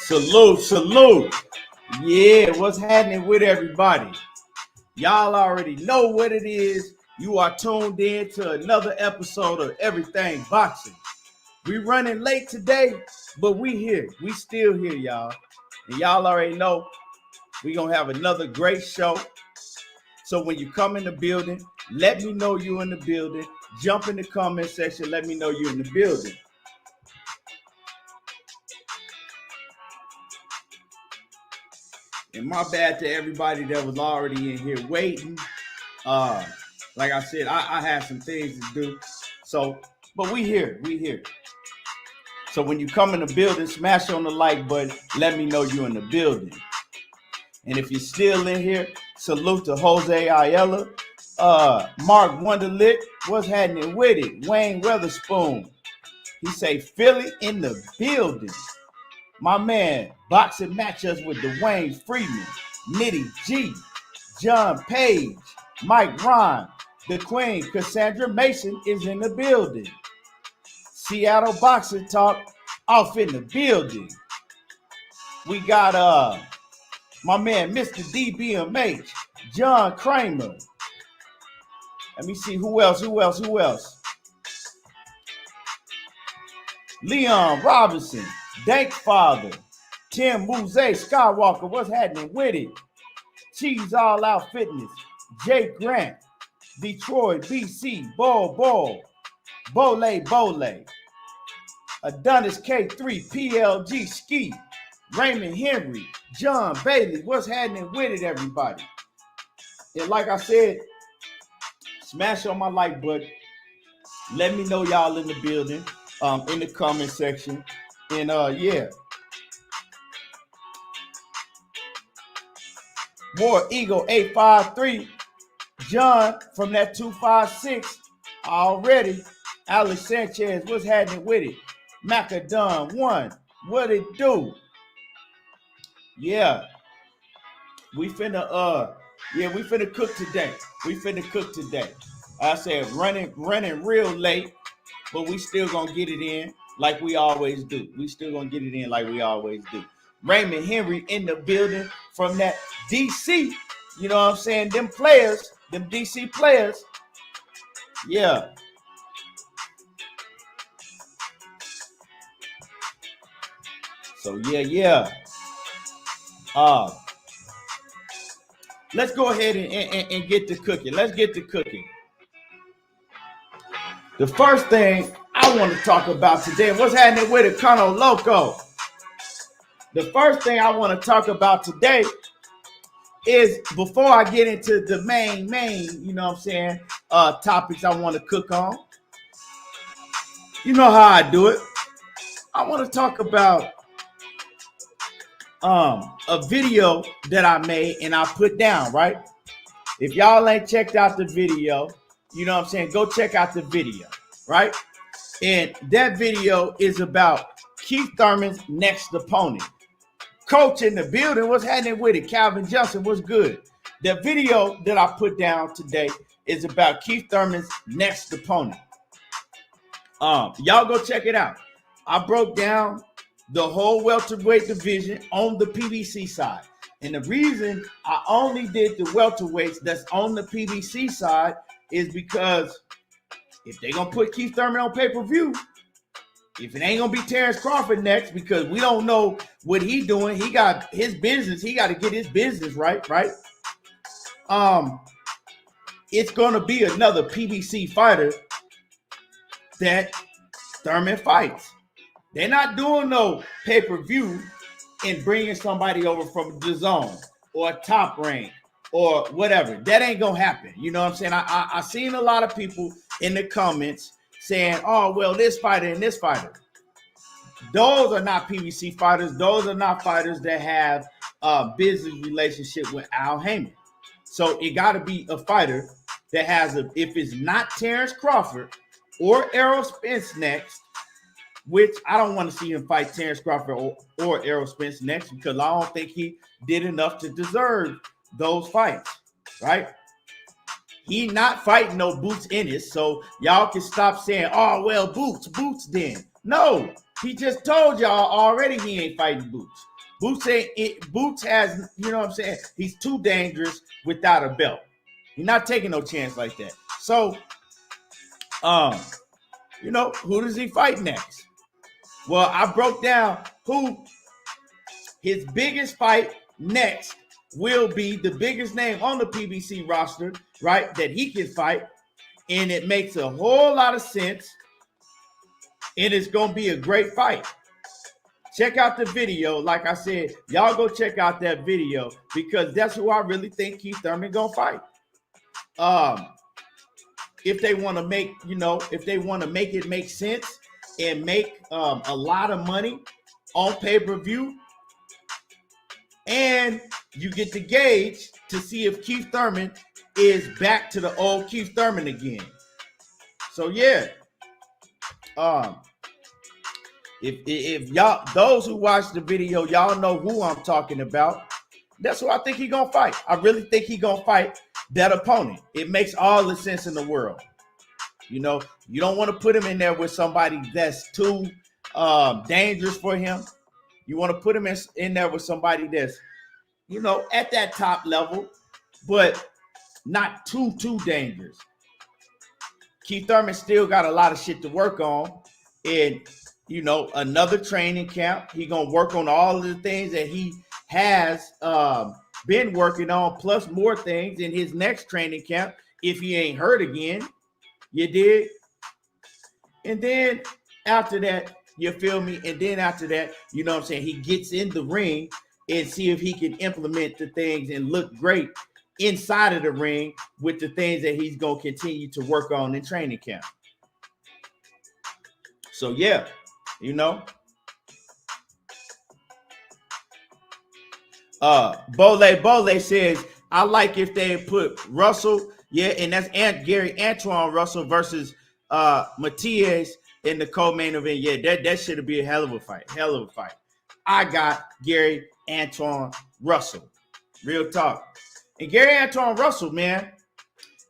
Salute, salute. Yeah, what's happening with everybody? Y'all already know what it is. You are tuned in to another episode of Everything Boxing. We running late today, but we here. We still here, y'all. And y'all already know we gonna have another great show. So when you come in the building, let me know you in the building. Jump in the comment section. Let me know you in the building. And my bad to everybody that was already in here waiting. Like I said, I had some things to do. So, but we here. So when you come in the building, smash on the like button. Let me know you in the building. And if you're still in here, salute to Jose Ayala, Mark Wonderlick, what's happening with it? Wayne Weatherspoon. He say Philly in the building. My man, boxing matchups with Dwayne Freeman, Nitty G, John Page, Mike Ron, the Queen, Cassandra Mason is in the building. Seattle Boxing Talk off in the building. We got my man, Mr. DBMH, John Kramer. Let me see who else. Leon Robinson, Dank Father, Tim Mouze, Skywalker, what's happening with it? Cheese All Out Fitness, Jake Grant, Detroit, BC, Bole, Adonis K3, PLG, Ski, Raymond Henry, John Bailey, what's happening with it, everybody? And like I said, smash on my like button. Let me know y'all in the building, in the comment section. And yeah. War Eagle 853. John from that 256 already. Alex Sanchez, what's happening with it? Macadon 1, what it do? Yeah. We finna cook today. I said running real late, but we still gonna get it in like we always do. Raymond Henry in the building from that DC. You know what I'm saying? Them DC players. Yeah. So yeah. Let's go ahead and get to cooking. Let's get to cooking. The first thing I want to talk about today, what's happening with it, Cono Loco? The first thing I want to talk about today is, before I get into the main, you know what I'm saying, topics I want to cook on. You know how I do it. I want to talk about a video that I made and I put down, right? If y'all ain't checked out the video, you know what I'm saying, go check out the video, right? And that video is about Keith Thurman's next opponent. Coach in the building, what's happening with it? Calvin Johnson, what's good? The video that I put down today is about Keith Thurman's next opponent. Y'all go check it out. I broke down the whole welterweight division on the PBC side. And the reason I only did the welterweights that's on the PBC side is because if they're going to put Keith Thurman on pay-per-view, if it ain't going to be Terrence Crawford next, because we don't know what he doing, he got his business, he got to get his business right? It's going to be another PBC fighter that Thurman fights. They're not doing no pay-per-view and bringing somebody over from the zone or Top Rank or whatever. That ain't gonna happen. You know what I'm saying? I seen a lot of people in the comments saying, oh, well, this fighter and this fighter. Those are not PBC fighters. Those are not fighters that have a business relationship with Al Heyman. So it got to be a fighter that has if it's not Terrence Crawford or Errol Spence next, which I don't want to see him fight Terrence Crawford or Errol Spence next, because I don't think he did enough to deserve those fights, right? He not fighting no Boots Ennis, so y'all can stop saying, oh, well, Boots then. No, he just told y'all already he ain't fighting Boots. Boots has, you know what I'm saying? He's too dangerous without a belt. He's not taking no chance like that. So, you know, who does he fight next? Well, I broke down who his biggest fight next will be, the biggest name on the PBC roster, right, that he can fight. And it makes a whole lot of sense. And it's going to be a great fight. Check out the video. Like I said, y'all go check out that video because that's who I really think Keith Thurman going to fight. If they want to make, you know, if they want to make it make sense and make a lot of money on pay-per-view, and you get to gauge to see if Keith Thurman is back to the old Keith Thurman again. So yeah, if y'all, those who watch the video, y'all know who I'm talking about. That's who I think he's gonna fight. I really think he's gonna fight that opponent. It makes all the sense in the world. You know, you don't want to put him in there with somebody that's too dangerous for him. You want to put him in there with somebody that's, you know, at that top level, but not too dangerous. Keith Thurman still got a lot of shit to work on. And, you know, another training camp. He going to work on all of the things that he has been working on, plus more things in his next training camp if he ain't hurt again. You did? And then after that, you feel me? And then after that, you know what I'm saying, he gets in the ring and see if he can implement the things and look great inside of the ring with the things that he's going to continue to work on in training camp. So, yeah, you know. Bole says, I like if they put Russell, yeah, and that's Gary Antuanne Russell versus Matias in the co-main event. Yeah, that should be a hell of a fight. I got Gary Antuanne Russell. Real talk. And Gary Antuanne Russell, man.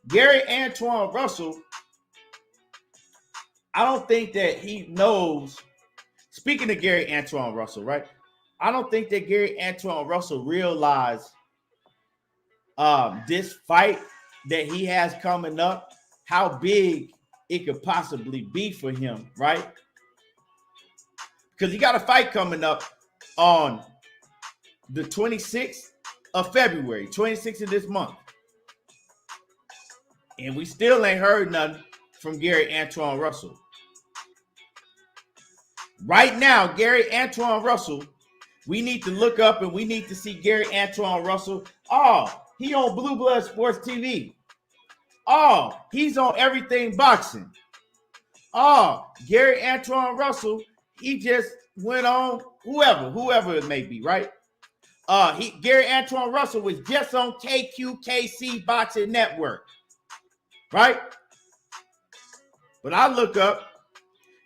Gary Antuanne Russell, I don't think that he knows. Speaking of Gary Antuanne Russell, right? I don't think that Gary Antuanne Russell realized this fight that he has coming up, how big it could possibly be for him, right? Because he got a fight coming up on the 26th of February, 26th of this month. And we still ain't heard nothing from Gary Antuanne Russell. Right now, Gary Antuanne Russell, we need to look up and we need to see Gary Antuanne Russell. Oh, he on Blue Blood Sports TV. Oh, he's on Everything Boxing. Oh, Gary Antuanne Russell, he just went on whoever it may be, right? Gary Antuanne Russell was just on KQKC Boxing Network, right? But I look up,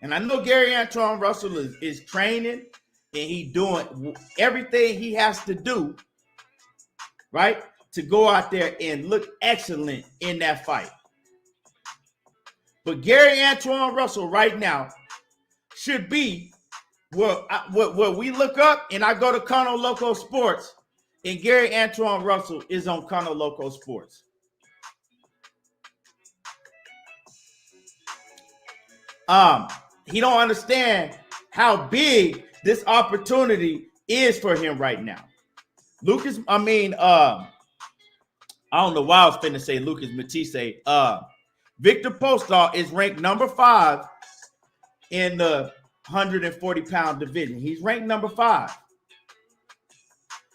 and I know Gary Antuanne Russell is training, and he doing everything he has to do, right, to go out there and look excellent in that fight. But Gary Antuanne Russell right now should be where we look up, and I go to Cono Loco Sports, and Gary Antuanne Russell is on Cono Loco Sports. He don't understand how big this opportunity is for him right now. I don't know why I was finna say Lucas Matisse. Victor Postol is ranked number 5 in the 140-pound division. He's ranked number 5.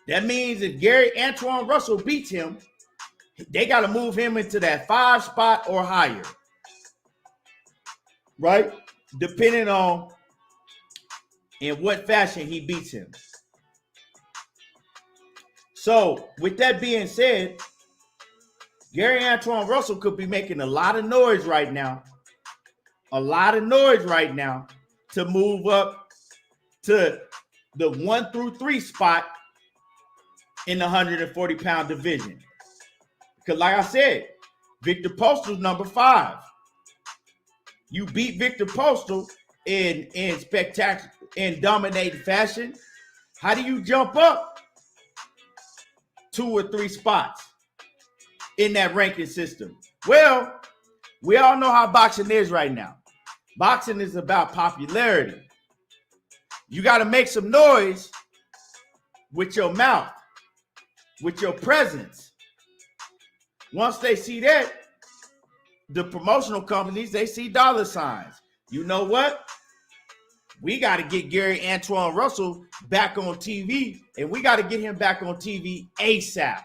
That means if Gary Antuanne Russell beats him, they got to move him into that 5 spot or higher, right? Depending on in what fashion he beats him. So, with that being said, Gary Antuanne Russell could be making a lot of noise right now. To move up to the 1 through 3 spot in the 140-pound division. Because like I said, Victor Postal's number 5. You beat Victor Postal in spectacular, in dominated fashion. How do you jump up 2 or 3 spots in that ranking system? Well, we all know how boxing is right now. Boxing is about popularity. You got to make some noise with your mouth, with your presence. Once they see that, the promotional companies, they see dollar signs. You know what? We got to get Antuanne Russell back on TV, and we got to get him back on TV ASAP.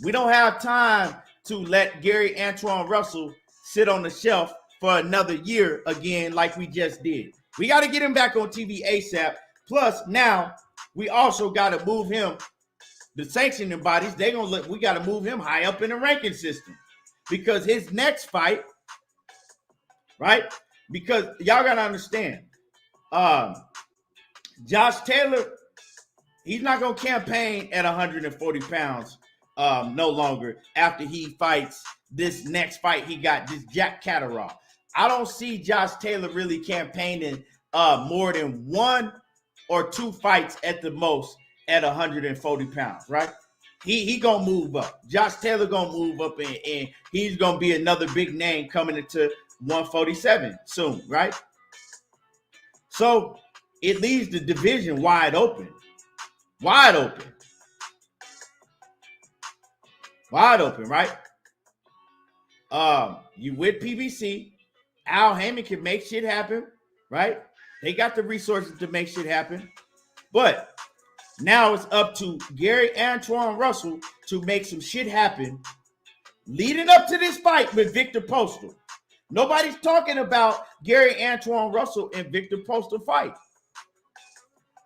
We don't have time to let Antuanne Russell sit on the shelf for another year again like we just did. We got to get him back on TV ASAP. Plus, now we also got to move him. The sanctioning bodies, we got to move him high up in the ranking system, because his next fight, right? Because y'all got to understand, Josh Taylor, he's not going to campaign at 140 pounds no longer after he fights this next fight he got, this Jack Catterall. I don't see Josh Taylor really campaigning more than 1 or 2 fights at the most at 140 pounds, right? He gonna move up. Josh Taylor gonna move up, and he's gonna be another big name coming into 147 soon, right? So it leaves the division wide open. Wide open, right? You with PBC, Al Heyman can make shit happen, right? They got the resources to make shit happen. But now it's up to Antuanne Russell to make some shit happen leading up to this fight with Victor Postal. Nobody's talking about Antuanne Russell and Victor Postal fight.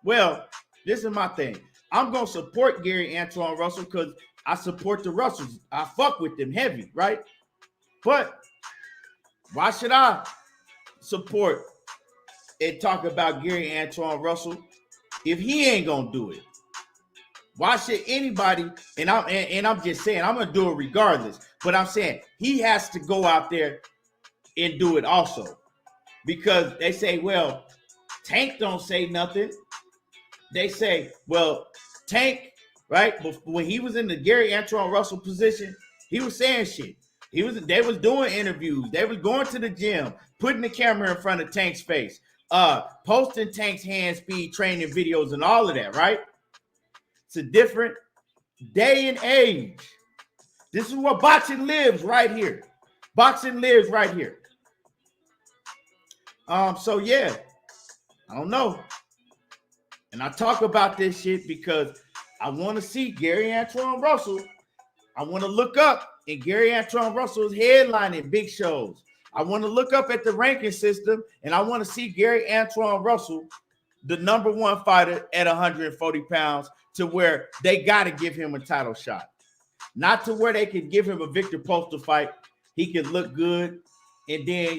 Well, this is my thing. I'm going to support Antuanne Russell because I support the Russells. I fuck with them heavy, right? But why should I support and talk about Antuanne Russell if he ain't gonna do it? Why should anybody? And I'm just saying, I'm gonna do it regardless. But I'm saying he has to go out there and do it also, because they say, well, Tank don't say nothing. They say, well, Tank, right? But when he was in the Antuanne Russell position, he was saying shit. They was doing interviews. They was going to the gym, putting the camera in front of Tank's face, posting Tank's hand speed training videos and all of that, right? It's a different day and age. This is where boxing lives right here. Boxing lives right here. So yeah, I don't know. And I talk about this shit because I want to see Antuanne Russell. I want to look up, and Antuanne Russell's headlining big shows. I want to look up at the ranking system, and I want to see Antuanne Russell, the number 1 fighter at 140 pounds, to where they got to give him a title shot. Not to where they can give him a Victor Postal fight. He can look good, and then,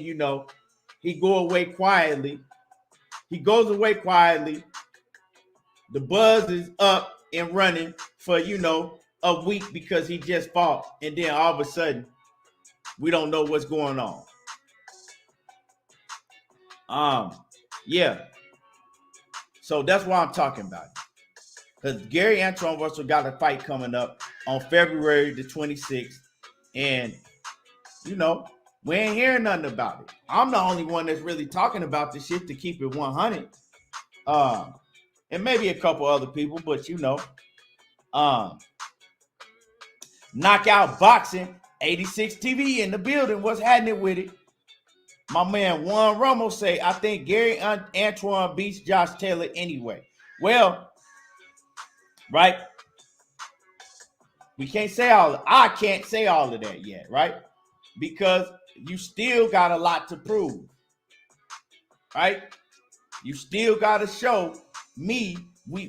he go away quietly. He goes away quietly. The buzz is up and running for, a week because he just fought, and then all of a sudden, we don't know what's going on. Yeah. So that's why I'm talking about it. Because Antuanne Russell got a fight coming up on February the 26th, and we ain't hearing nothing about it. I'm the only one that's really talking about this shit, to keep it 100. And maybe a couple other people, but Knockout Boxing 86 TV in the building. What's happening with it? My man Juan Ramos say, I think Antuanne beats Josh Taylor anyway. Well, right? I can't say all of that yet, right? Because you still got a lot to prove, right? You still got to show me.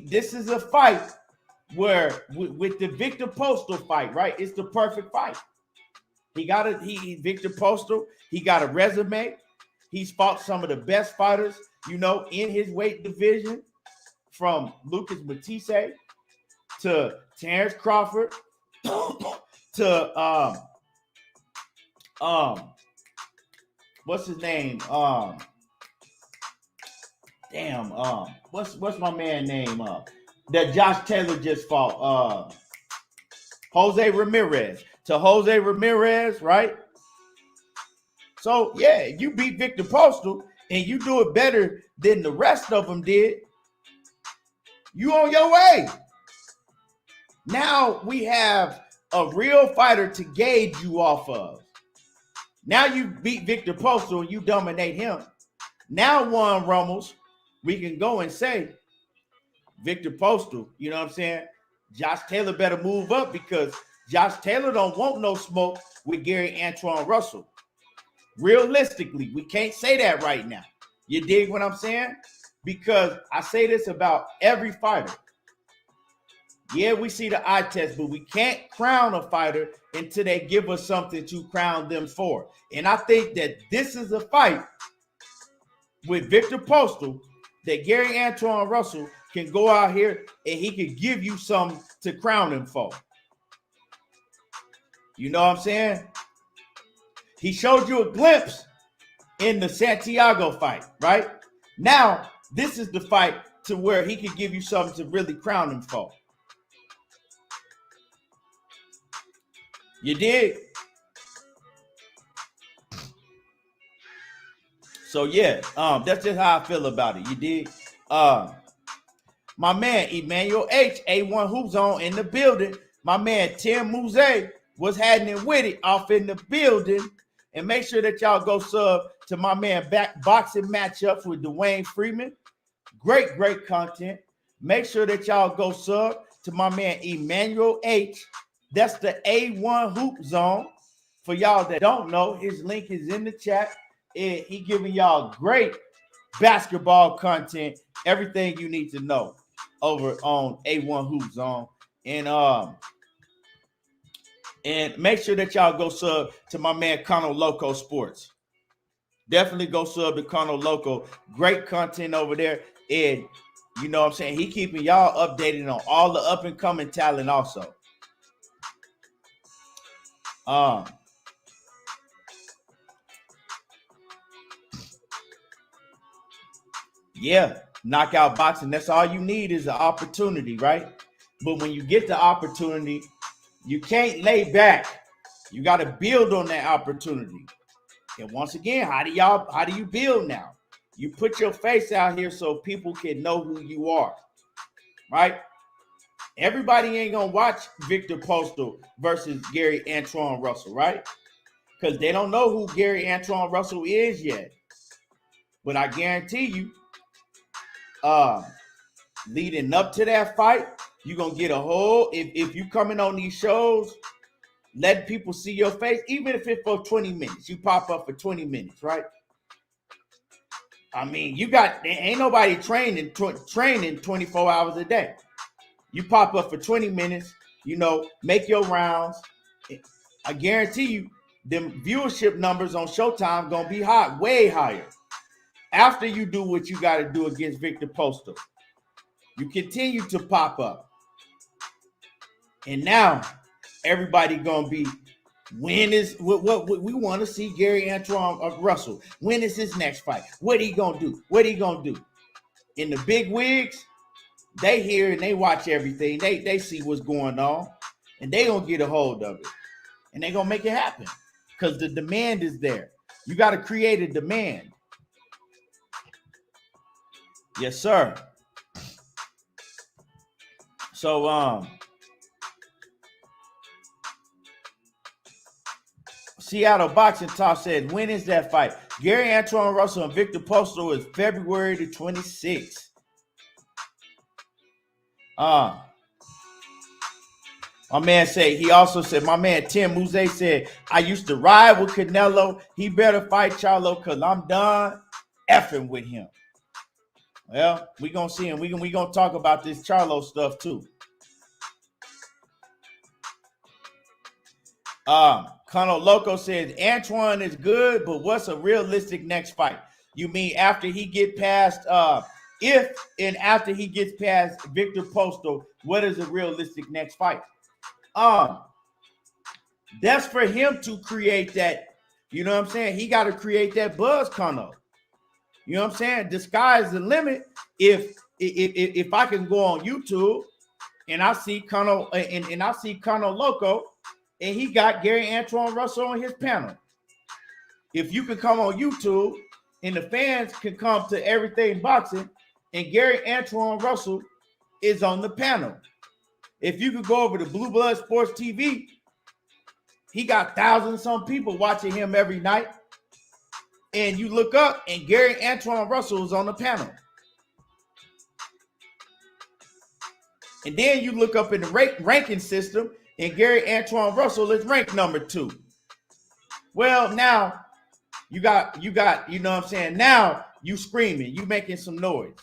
This is a fight where with the Victor Postal fight, right? It's the perfect fight. Victor Postal, he got a resume. He's fought some of the best fighters, in his weight division, from Lucas Matisse to Terrence Crawford to what's his name? What's my man name? That Josh Taylor just fought. Jose Ramirez. To Jose Ramirez, right? So yeah, you beat Victor Postal and you do it better than the rest of them did. You on your way. Now we have a real fighter to gauge you off of. Now you beat Victor Postal and you dominate him. Now Juan Ramos, we can go and say, Victor Postal, you know what I'm saying? Josh Taylor better move up because Josh Taylor don't want no smoke with Gary Antuanne Russell. Realistically, we can't say that right now. You dig what I'm saying? Because I say this about every fighter. Yeah, we see the eye test, but we can't crown a fighter until they give us something to crown them for. And I think that this is a fight with Victor Postal that Gary Antuanne Russell can go out here and he can give you something to crown him for. You know what I'm saying? He showed you a glimpse in the Santiago fight, right? Now, this is the fight to where he can give you something to really crown him for. You did? So yeah, that's just how I feel about it. You did? My man Emmanuel H, A1 Hoops on in the building. My man Tim Mouze was having it with it off in the building. And make sure that y'all go sub to my man back boxing matchups with Dwayne Freeman. Great content. Make sure that y'all go sub to my man Emmanuel H. That's the A1 Hoop Zone. For y'all that don't know, his link is in the chat. And he giving y'all great basketball content, everything you need to know over on A1 Hoop Zone. And make sure that y'all go sub to my man Cono Loco Sports. Definitely go sub to Cono Loco. Great content over there. And you know what I'm saying? He keeping y'all updated on all the up and coming talent also. Yeah, knockout boxing. That's all you need is an opportunity, right? But when you get the opportunity, you can't lay back. You got to build on that opportunity. And once again, how do you build now? You put your face out here so people can know who you are, right? Everybody ain't gonna watch Victor Postal versus Gary Antuanne Russell, right? Because they don't know who Gary Antuanne Russell is yet. But I guarantee you, leading up to that fight, you're gonna get a whole, if you coming on these shows, let people see your face, even if it's for 20 minutes. You pop up for 20 minutes, right? I mean, ain't nobody training 24 hours a day. You pop up for 20 minutes, make your rounds. I guarantee you, them viewership numbers on Showtime gonna be high, way higher. After you do what you got to do against Victor Postal, you continue to pop up. And now everybody gonna be, when is what we want to see Gary Antuanne Russell? When is his next fight? What he gonna do? In the big wigs, they hear and they watch everything. They see what's going on, and they gonna get a hold of it, and they gonna make it happen because the demand is there. You got to create a demand. Yes, sir. So Seattle Boxing Talk said, when is that fight? Gary Antuanne Russell and Victor Postal is February the 26th. My man Tim Mouze said, I used to ride with Canelo. He better fight Charlo because I'm done effing with him. Well, we gonna see him. We gonna talk about this Charlo stuff too. Cono Loco says Antuanne is good, but what's a realistic next fight? You mean after he get past after he gets past Victor Postal, what is a realistic next fight? That's for him to create that You know what I'm saying? He got to create that buzz, Cano. You know what I'm saying? The sky's the limit. If I can go on YouTube and I see Cano and I see Cano Loco, and he got Antuanne Russell on his panel. If you can come on YouTube and the fans can come to Everything Boxing, and Antuanne Russell is on the panel. If you could go over to Blue Blood Sports TV, he got thousands of some people watching him every night. And you look up and Antuanne Russell is on the panel. And then you look up in the ranking system and Antuanne Russell is ranked number 2. Well, now you got, you know what I'm saying? Now you screaming, you making some noise.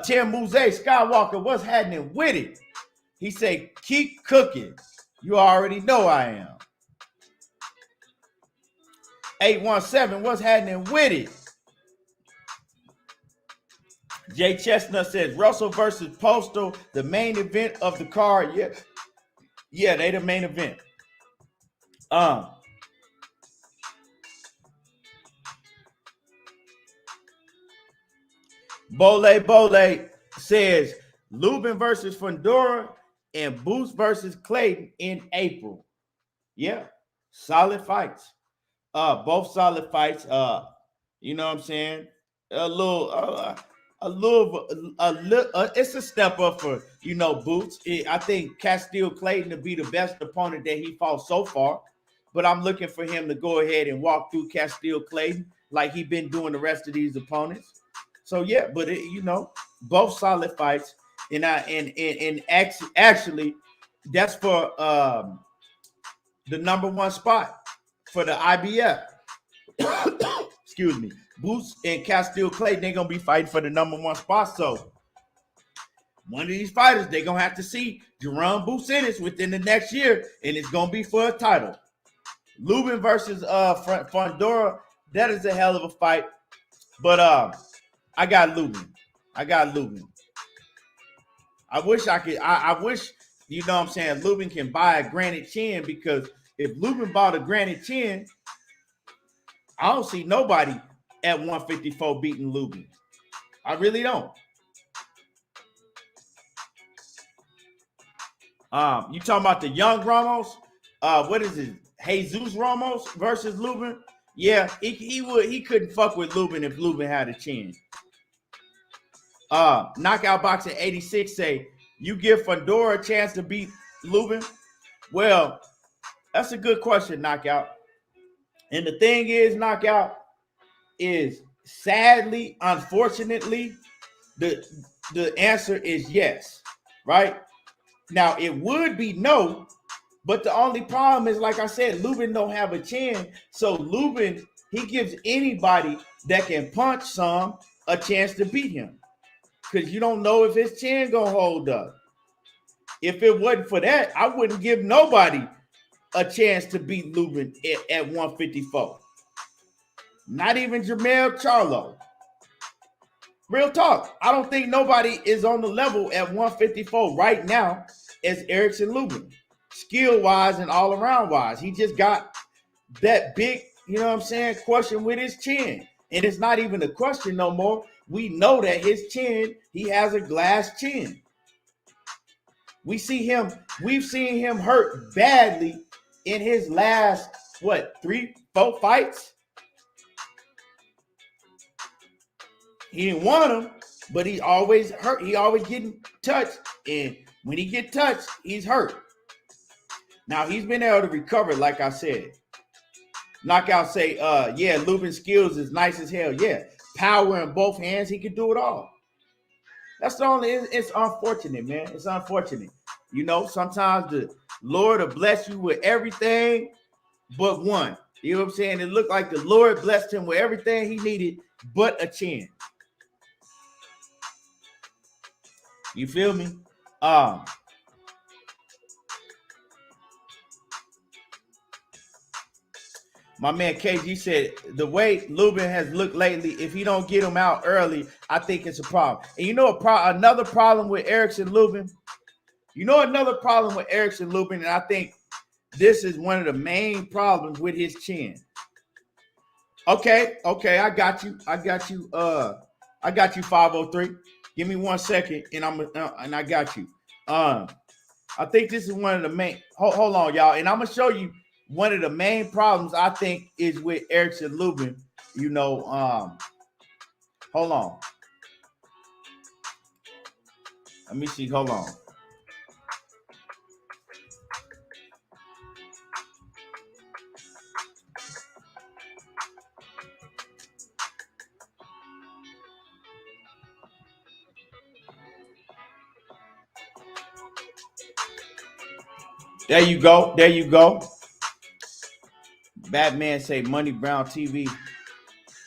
Tim Muse Skywalker, what's happening with it? He say, keep cooking. You already know I am. 817, what's happening with it? Jay Chestnut says, Russell versus Postal, the main event of the card. Yeah, they the main event. Bole says Lubin versus Fundora and Boots versus Clayton in April. Yeah, solid fights. Both solid fights. You know what I'm saying? It's a step up for, you know, Boots. I think Castile Clayton to be the best opponent that he fought so far, but I'm looking for him to go ahead and walk through Castile Clayton like he been doing the rest of these opponents. So yeah, but you know, both solid fights, and actually, that's for the number 1 spot for the IBF. Excuse me. Boots and Castile Clayton, they're gonna be fighting for the number 1 spot. So one of these fighters, they're gonna have to see Jerome Boots Ennis within the next year, and it's gonna be for a title. Lubin versus Fundora, that is a hell of a fight, but I got Lubin. I wish I could. I wish, you know what I'm saying, Lubin can buy a granite chin, because if Lubin bought a granite chin, I don't see nobody at 154 beating Lubin. I really don't. You talking about the young Ramos? What is it? Jesus Ramos versus Lubin? Yeah, he couldn't fuck with Lubin if Lubin had a chin. Knockout Boxing 86 say, you give Fundora a chance to beat Lubin? Well, that's a good question, Knockout. And the thing is, Knockout, is sadly, unfortunately, the answer is yes, right? Now, it would be no, but the only problem is, like I said, Lubin don't have a chin. So Lubin, he gives anybody that can punch some a chance to beat him, because you don't know if his chin gonna hold up. If it wasn't for that, I wouldn't give nobody a chance to beat Lubin at 154. Not even Jermall Charlo. Real talk. I don't think nobody is on the level at 154 right now as Erickson Lubin. Skill-wise and all-around wise. He just got that big, you know what I'm saying, question with his chin. And it's not even a question no more. We know that his chin, he has a glass chin. We've seen him hurt badly in his last, 3-4 fights? He didn't want them, but he always hurt. He always getting touched. And when he get touched, he's hurt. Now, he's been able to recover, like I said. Knockout say, yeah, Lubin's skills is nice as hell. Yeah, power in both hands. He can do it all. That's the only, it's unfortunate, man. It's unfortunate. You know, sometimes the Lord will bless you with everything but one. You know what I'm saying? It looked like the Lord blessed him with everything he needed but a chin. You feel me? My man KG said, the way Lubin has looked lately, if he don't get him out early, I think it's a problem. And you know another problem with Erickson Lubin? And I think this is one of the main problems with his chin. Okay, I got you. I got you 503. Give me 1 second and I got you. I think this is one of the main hold on, y'all, and I'm gonna show you one of the main problems I think is with Erickson Lubin. Hold on. Let me see. Hold on. There you go. There you go. Batman say Money Brown TV.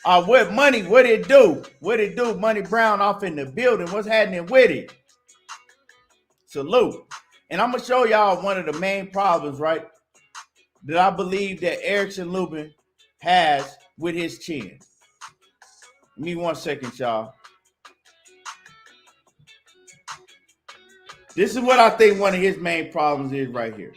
What money? What it do? What it do? Money Brown off in the building. What's happening with it? Salute. And I'm gonna show y'all one of the main problems, right? That I believe that Erickson Lubin has with his chin. Give me 1 second, y'all. This is what I think one of his main problems is right here.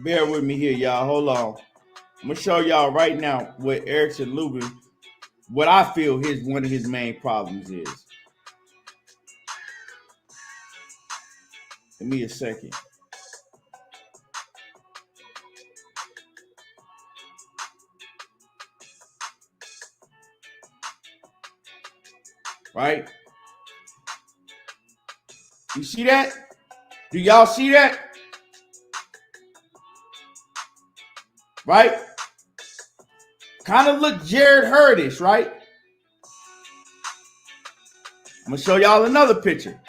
Bear with me here, y'all. Hold on. I'm gonna show y'all right now what Erickson Lubin, what I feel one of his main problems is. Give me a second. Right? You see that? Do y'all see that? Right? Kind of look Jared Hurdish, right? I'm gonna show y'all another picture.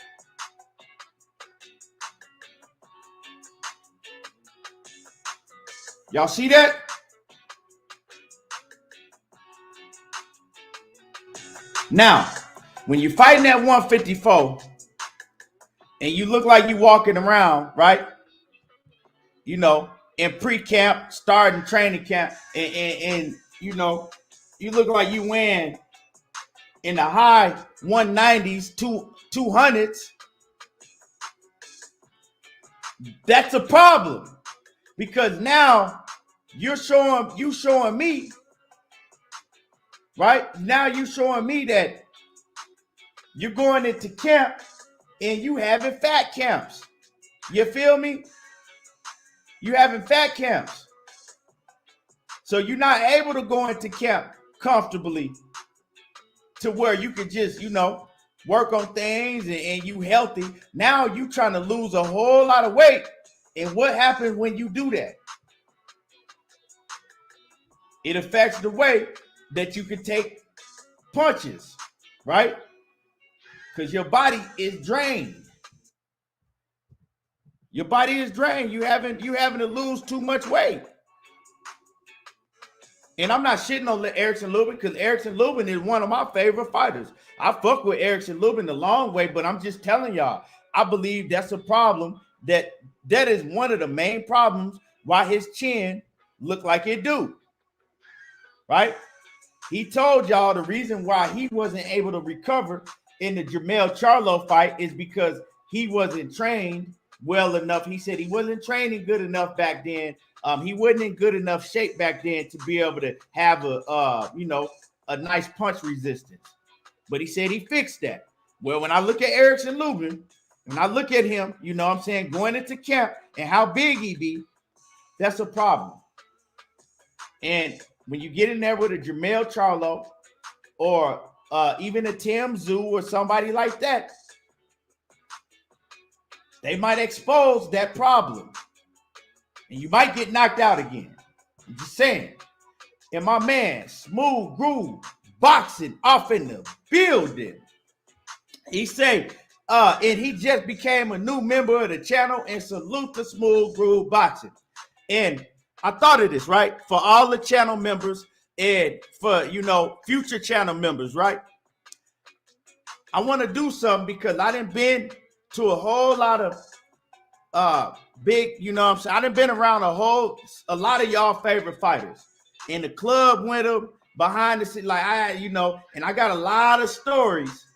Y'all see that? Now, when you're fighting at 154 and you look like you walking around, right? In pre-camp, starting training camp, and you look like you weighing in the high 190s, 200s. That's a problem because now you're showing me, right? Now you're showing me that you're going into camp and you having fat camps. You feel me? You having fat camps. So you're not able to go into camp comfortably to where you could just, work on things and you healthy. Now you trying to lose a whole lot of weight. And what happens when you do that? It affects the way that you can take punches, right? Because your body is drained. Your body is drained. You having to lose too much weight. And I'm not shitting on Erickson Lubin because Erickson Lubin is one of my favorite fighters. I fuck with Erickson Lubin the long way, but I'm just telling y'all, I believe that's a problem that is one of the main problems why his chin look like it do. Right? He told y'all the reason why he wasn't able to recover in the Jermall Charlo fight is because he wasn't trained well enough. He said he wasn't training good enough back then. He wasn't in good enough shape back then to be able to have a nice punch resistance. But he said he fixed that. Well, when I look at Erickson Lubin, when I look at him, going into camp and how big he be, that's a problem. And when you get in there with a Jermall Charlo or even a Tim Tszyu or somebody like that, they might expose that problem. And you might get knocked out again. I'm just saying. And my man, Smooth Groove, boxing off in the building. He said, and he just became a new member of the channel, and salute to Smooth Groove Boxing. And I thought of this, right? For all the channel members and for, future channel members, right? I want to do something because I done been to a whole lot of big, you know what I'm saying? I done been around a lot of y'all favorite fighters. In the club with them, behind the scene, like and I got a lot of stories.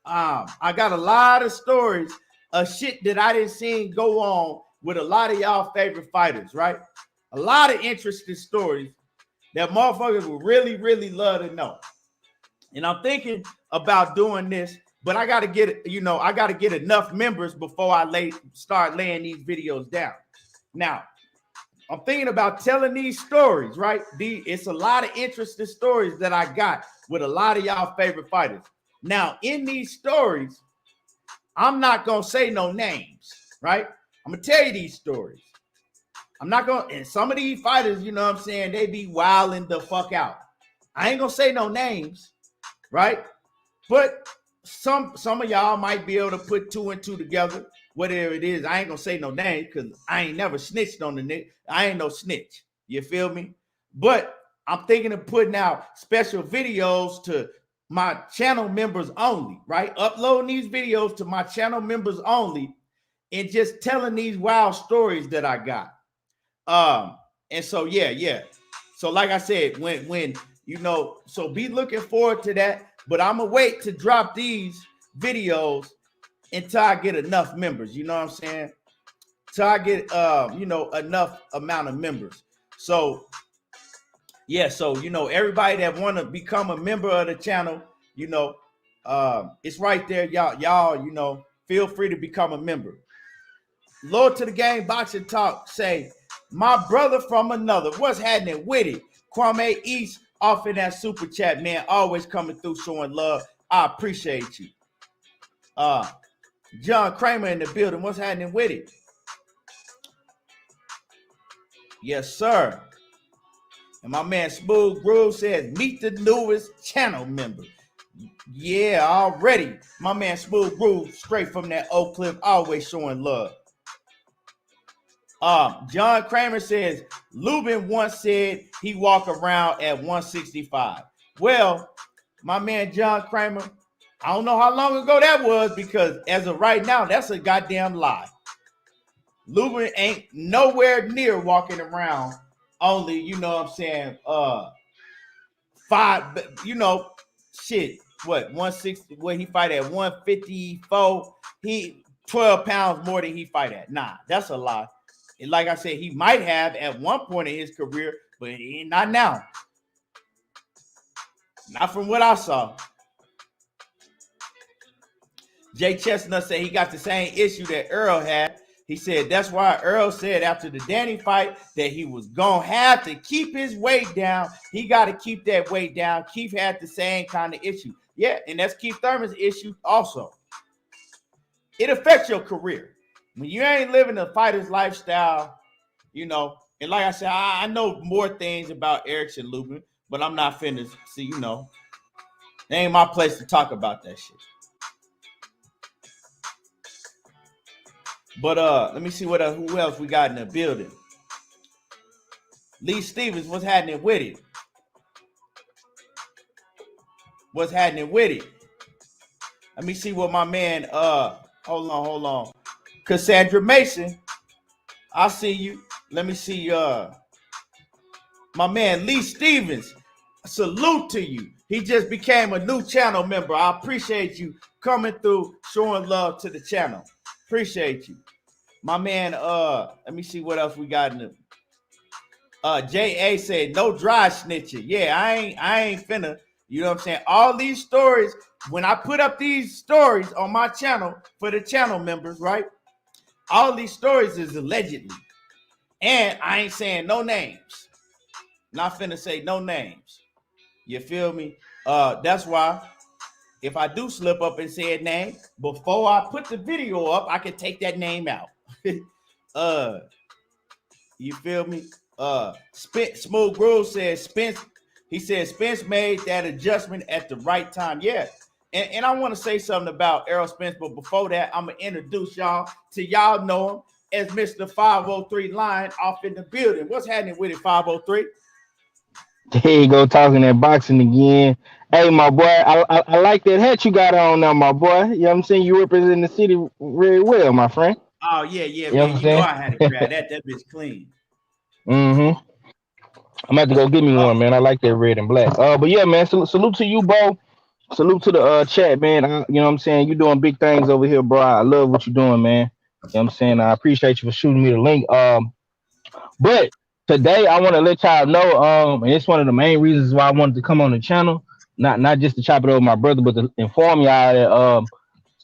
I got a lot of stories of shit that I didn't see go on with a lot of y'all favorite fighters, right? A lot of interesting stories that motherfuckers would really, really love to know. And I'm thinking about doing this, but I got to get, I got to get enough members before I start laying these videos down. Now, I'm thinking about telling these stories, right? It's a lot of interesting stories that I got with a lot of y'all favorite fighters. Now, in these stories, I'm not going to say no names, right? I'm going to tell you these stories. I'm not going to, and some of these fighters, you know what I'm saying, they be wilding the fuck out. I ain't going to say no names, right? But some of y'all might be able to put 2 and 2 together, whatever it is. I ain't going to say no names because I ain't never snitched on the nigga. I ain't no snitch. You feel me? But I'm thinking of putting out special videos to my channel members only, right? Uploading these videos to my channel members only and just telling these wild stories that I got. And so, yeah. So like I said, when so be looking forward to that, but I'm gonna wait to drop these videos until I get enough members, you know what I'm saying? Till I get, enough amount of members. So, yeah, so, everybody that want to become a member of the channel, it's right there. Y'all, feel free to become a member. Lord to the Game Boxing Talk say, my brother from another, what's happening with it? Kwame East off in that super chat, man, always coming through showing love. I appreciate you. John Kramer in the building, what's happening with it? Yes, sir. And my man Smooth Groove says, meet the newest channel member. Yeah, already. My man Smooth Groove, straight from that Oak Cliff, always showing love. John Kramer says, Lubin once said he walk around at 165. Well, my man John Kramer, I don't know how long ago that was, because as of right now, that's a goddamn lie. Lubin ain't nowhere near walking around only, you know what I'm saying, 160, what he fight at 154, he 12 pounds more than he fight at. Nah, that's a lie. And like I said, he might have at one point in his career, but not now. Not from what I saw. Jay Chestnut said he got the same issue that Earl had. He said that's why Earl said after the Danny fight that he was going to have to keep his weight down. He got to keep that weight down. Keith had the same kind of issue. Yeah, and that's Keith Thurman's issue also. It affects your career. When you ain't living a fighter's lifestyle, and like I said, I know more things about Erickson Lubin, but I'm not finna see, it ain't my place to talk about that shit. But let me see who else we got in the building. Lee Stevens, what's happening with it? What's happening with it? Let me see what my man, hold on. Cassandra Mason, I see you. Let me see, my man Lee Stevens, salute to you. He just became a new channel member. I appreciate you coming through, showing love to the channel. Appreciate you. My man, let me see what else we got in the J.A. said, no dry snitching. Yeah, I ain't finna, you know what I'm saying? All these stories, when I put up these stories on my channel for the channel members, right? All these stories is allegedly. And I ain't saying no names. Not finna say no names. You feel me? That's why if I do slip up and say a name, before I put the video up, I can take that name out. You feel me? Smooth Groove says Spence. He said Spence made that adjustment at the right time. Yeah. And I want to say something about Errol Spence, but before that, I'm going to introduce y'all to y'all know him as Mr. 503 Lion off in the building. What's happening with it, 503? There you go, talking that boxing again. Hey, my boy, I like that hat you got on now, my boy. You know what I'm saying? You represent the city very well, my friend. Oh yeah, You know man. what I'm You know saying? I had to grab that. That bitch clean. Mm-hmm. I'm about to go get me Oh, one, man. I like that red and black. But yeah, man. Salute to you, bro. Salute to the chat, man. You know what I'm saying? You're doing big things over here, bro. I love what you're doing, man. You know what I'm saying? I appreciate you for shooting me the link. But today I want to let y'all know, and it's one of the main reasons why I wanted to come on the channel. Not just to chop it over my brother, but to inform y'all that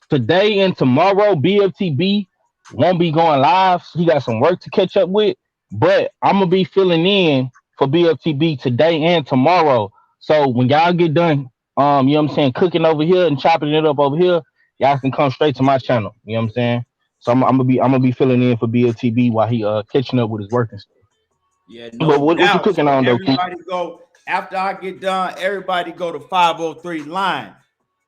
today and tomorrow, BFTB won't be going live. He got some work to catch up with, but I'm gonna be filling in for BFTB today and tomorrow. So when y'all get done, you know what I'm saying, cooking over here and chopping it up over here, y'all can come straight to my channel. You know what I'm saying? So I'm gonna be filling in for BFTB while he catching up with his work and stuff. yeah, But no what you doubt. cooking So on though, Q? everybody go after I get done. Everybody go to 503 line.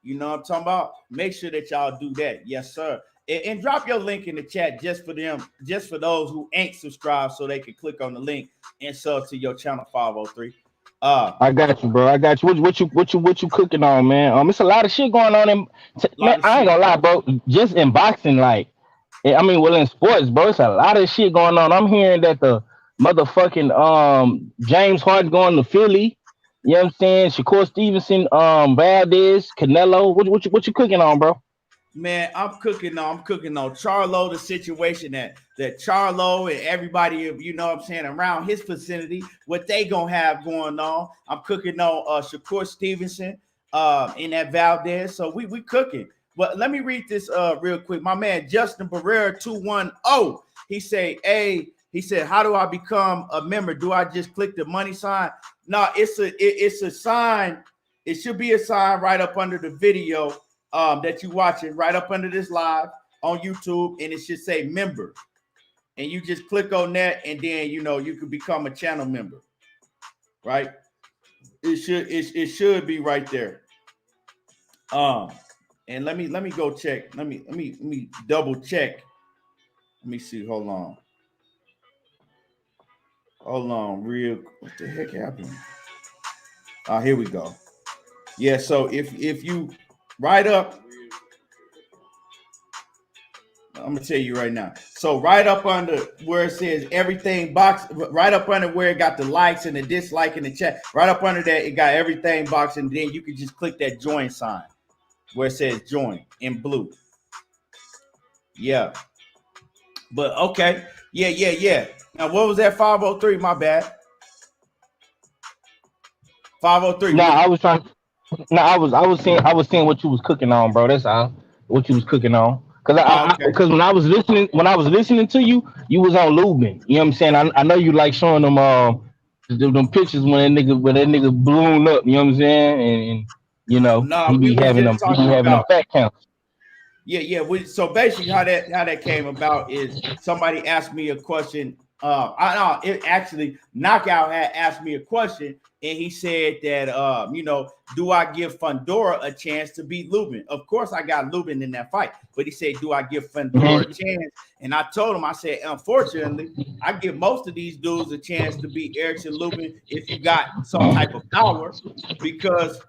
You know what I'm talking about? Make sure that y'all do that. Yes, sir. And drop your link in the chat just for them, just for those who ain't subscribed, so they can click on the link and sub to your channel 503. I got you, bro. I got you. What you cooking on, man? It's a lot of shit going on in A man. lot of I ain't shit. gonna lie, bro. Just in boxing, like I mean, well, in sports, bro, it's a lot of shit going on. I'm hearing that the motherfucking James Harden going to Philly. You know what I'm saying? Shakur Stevenson, Valdez, Canelo. What you cooking on, bro? Man, I'm cooking on Charlo, the situation that Charlo and everybody, you know what I'm saying, around his vicinity, what they gonna have going on. I'm cooking on Shakur Stevenson in that Valdez. So we cooking. But let me read this real quick. My man Justin Barrera 210. He said, how do I become a member? Do I just click the money sign? No, it's a sign. It should be a sign right up under the video that you watching, right up under this live on YouTube, and it should say member. And you just click on that, and then you can become a channel member. Right? It should be right there. And let me go check. Let me double check. Let me see. Hold on, real. What the heck happened? Here we go. Yeah. So if you right up, I'm gonna tell you right now. So right up under where it says everything box, right up under where it got the likes and the dislike and the chat, right up under that it got everything box, and then you can just click that join sign where it says join in blue. Yeah. But okay. Yeah. Now what was that 503? My bad. 503. Nah, What? I was trying. No, I was saying what you was cooking on, bro. That's all. What you was cooking on. Cause Oh, okay. because when I was listening to you, you was on Lubin. You know what I'm saying? I know you like showing them them pictures when that nigga ballooned up. You know what I'm saying? And you know No, he we be was having just them talking about fat counts. Yeah. So basically, how that came about is somebody asked me a question. I know it actually Knockout had asked me a question, and he said that do I give Fundora a chance to beat Lubin? Of course, I got Lubin in that fight, but he said, do I give Fundora a Mhm. chance? And I told him, I said, unfortunately, I give most of these dudes a chance to beat Erickson Lubin if you got some type of power, because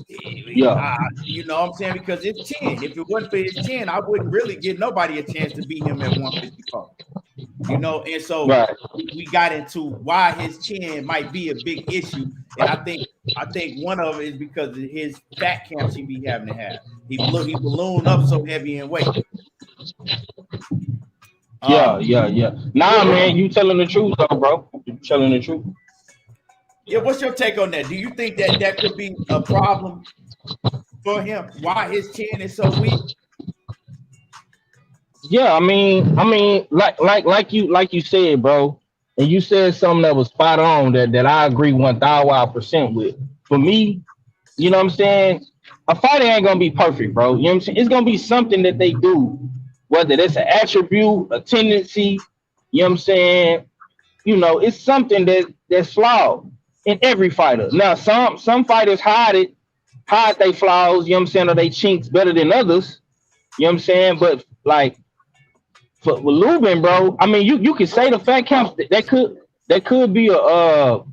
Yeah. you know what I'm saying? Because it's 10. If it wasn't for his 10, I wouldn't really give nobody a chance to beat him at 154. And so Right. we got into why his chin might be a big issue. And I think one of it is because of his fat camps he be having to have. He ballooned up so heavy in weight. Yeah. Um, Yeah. Nah, what man, you telling the truth though, bro. You telling the truth. yeah, what's your take on that? Do you think that could be a problem for him? Why his chin is so weak? Yeah, I mean, like you said, bro, and you said something that was spot on that I agree 1,000% with. For me, you know what I'm saying? A fighter ain't gonna be perfect, bro. You know what I'm saying? It's gonna be something that they do, whether it's an attribute, a tendency. You know what I'm saying? It's something that's flawed in every fighter. Now, some fighters hide their flaws. You know what I'm saying? Or they chinks better than others. You know what I'm saying? But like for with Lubin, bro. I mean, you can say the fat camps that could be a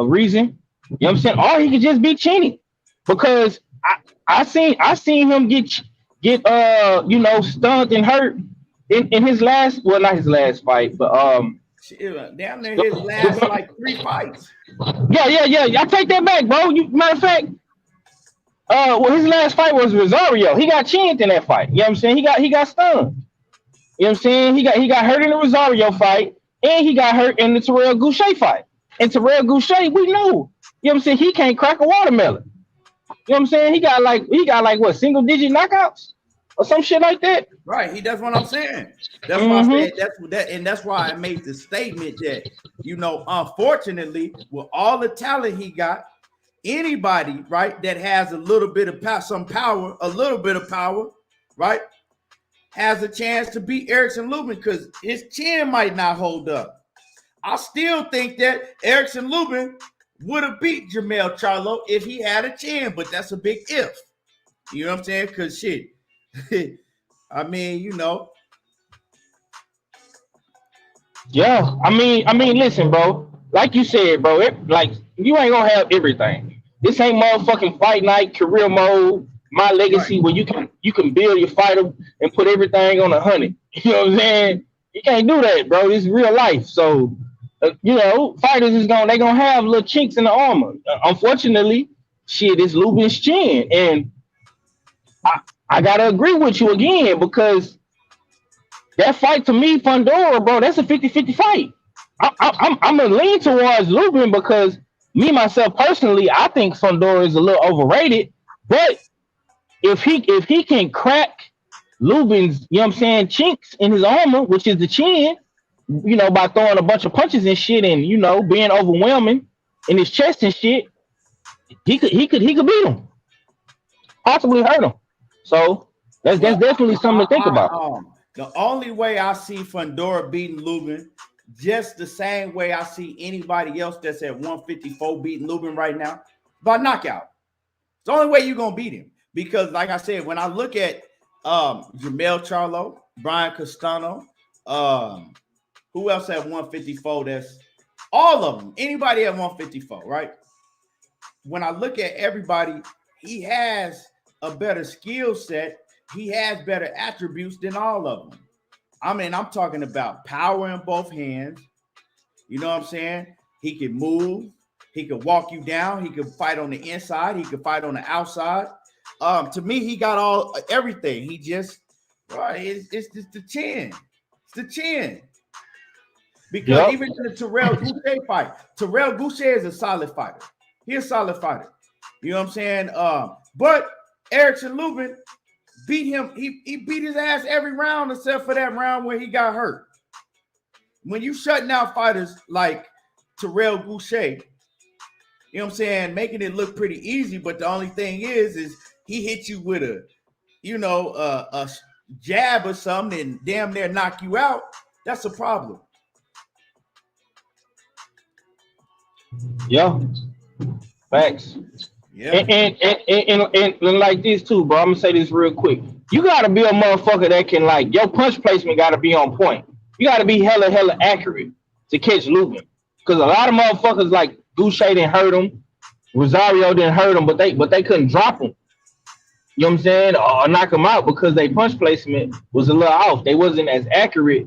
reason. You know what I'm saying? Or he could just be chinny because I seen him get stunned and hurt. in his last, well, not his last fight, but damn near his last like 3 fights. Yeah. I take that back, bro. Matter of fact, well, his last fight was Rosario. He got chinned in that fight. You know what I'm saying? He got stunned. You know what I'm saying? He got hurt in the Rosario fight, and he got hurt in the Terrell Goucher fight. And Terrell Goucher, we know. You know what I'm saying? He can't crack a watermelon. You know what I'm saying? He got like what, single digit knockouts or some shit like that. Right. That's what I'm saying. That's why I said that's why I made the statement that, you know, unfortunately, with all the talent he got, anybody, right, that has a little bit of power, right, has a chance to beat Erickson Lubin because his chin might not hold up. I still think that Erickson Lubin would have beat Jermall Charlo if he had a chin, but that's a big if. You know what I'm saying? Because shit, I mean, you know. Yeah, I mean, listen, bro. Like you said, bro, like you ain't gonna have everything. This ain't motherfucking fight night, career mode, my legacy, right, where you can build your fighter and put everything on 100. You know what I'm saying? You can't do that, bro. This is real life. So, you know, fighters they gonna have little chinks in the armor. Unfortunately, shit, it's Lubin's chin, and I gotta agree with you again because that fight to me, Fundora, bro, that's a 50-50 fight. I'm gonna lean towards Lubin because me myself personally, I think Fundora is a little overrated. But if he can crack Lubin's, you know what I'm saying, chinks in his armor, which is the chin, you know, by throwing a bunch of punches and shit, and you know, being overwhelming in his chest and shit, he could beat him, possibly hurt him. So that's definitely something to think about. The only way I see Fundora beating Lubin, just the same way I see anybody else that's at 154 beating Lubin right now, by knockout. It's the only way you're gonna beat him. Because, like I said, when I look at Jermall Charlo, Brian Castano, who else at 154? That's all of them. Anybody at 154, right? When I look at everybody, he has a better skill set. He has better attributes than all of them. I mean, I'm talking about power in both hands. You know what I'm saying? He can move. He can walk you down. He can fight on the inside. He can fight on the outside. To me, he got everything. He just, right, it's just the chin. It's the chin. Because even in the Terrell Goucher fight, Terrell Goucher is a solid fighter. He's a solid fighter. You know what I'm saying? But Erickson Lubin beat him. He beat his ass every round except for that round where he got hurt. When you shutting out fighters like Terrell Goucher, you know what I'm saying, making it look pretty easy, but the only thing is he hit you with a jab or something and damn near knock you out. That's a problem. Yeah. Facts. Yeah. And like this too, bro. I'm gonna say this real quick. You gotta be a motherfucker that can, like, your punch placement gotta be on point. You gotta be hella accurate to catch Lubin. Because a lot of motherfuckers like Goucher didn't hurt him, Rosario didn't hurt him, but they couldn't drop him. You know what I'm saying? Or knock him out because their punch placement was a little off. They wasn't as accurate,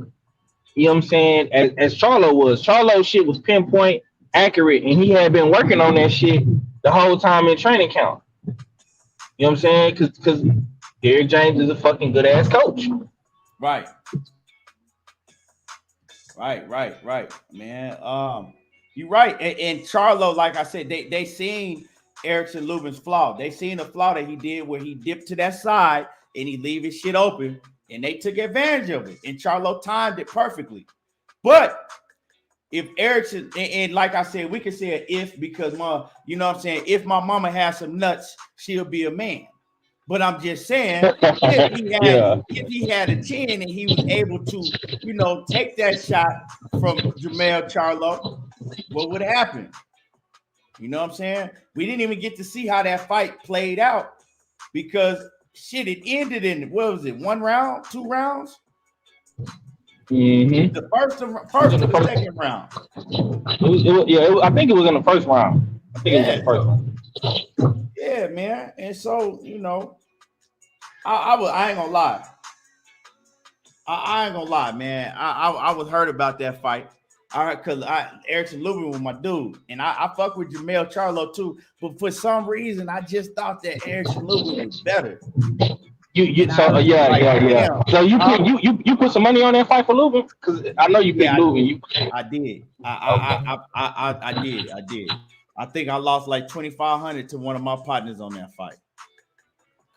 you know what I'm saying, as Charlo was. Charlo shit was pinpoint accurate, and he had been working on that shit the whole time in training camp. You know what I'm saying? Because Derrick James is a fucking good ass coach. Right. Man. You're right. And Charlo, like I said, they seen Erickson Lubin's flaw. They seen the flaw that he did where he dipped to that side and he leave his shit open, and they took advantage of it. And Charlo timed it perfectly. But if Erickson, and like I said, we can say an if because you know what I'm saying, if my mama has some nuts, she'll be a man. But I'm just saying, if he had a chin and he was able to, you know, take that shot from Jermall Charlo, what would happen? You know what I'm saying? We didn't even get to see how that fight played out because shit, it ended in, what was it, 1 round, 2 rounds? Mm-hmm. The first or the second round? I think it was in the first round. Yeah, man. And so, you know, I ain't gonna lie. I ain't gonna lie, man. I was hurt about that fight. All right, cause Erickson Lubin was my dude, and I fuck with Jermall Charlo too. But for some reason, I just thought that Erickson Lubin was better. Yeah. So you put some money on that fight for Lubin? Because I know you picked Lubin. I did. I did. I think I lost like 2,500 to one of my partners on that fight.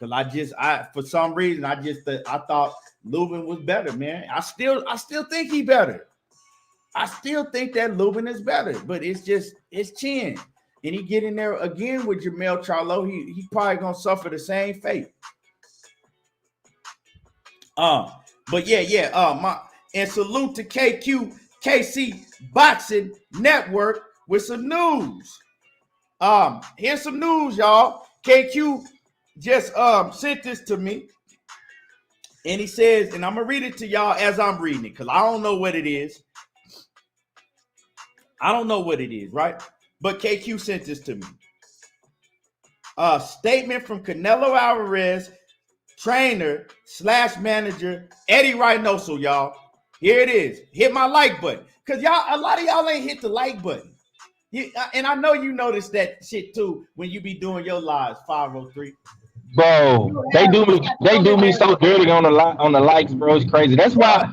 Cause for some reason I thought Lubin was better, man. I still think he better. I still think that Lubin is better, but it's chin. And he get in there again with Jermall Charlo. He probably gonna suffer the same fate. But yeah. And salute to KC Boxing Network with some news. Here's some news, y'all. KQ just sent this to me, and he says, and I'm gonna read it to y'all as I'm reading it, because I don't know what it is. Right? But KQ sent this to me. A statement from Canelo Alvarez trainer / manager Eddie Reynoso, y'all. Here it is. Hit my like button, because a lot of y'all ain't hit the like button. And I know you noticed that shit too when you be doing your lives, 503. Bro, they do me so dirty on the likes, bro. It's crazy. That's why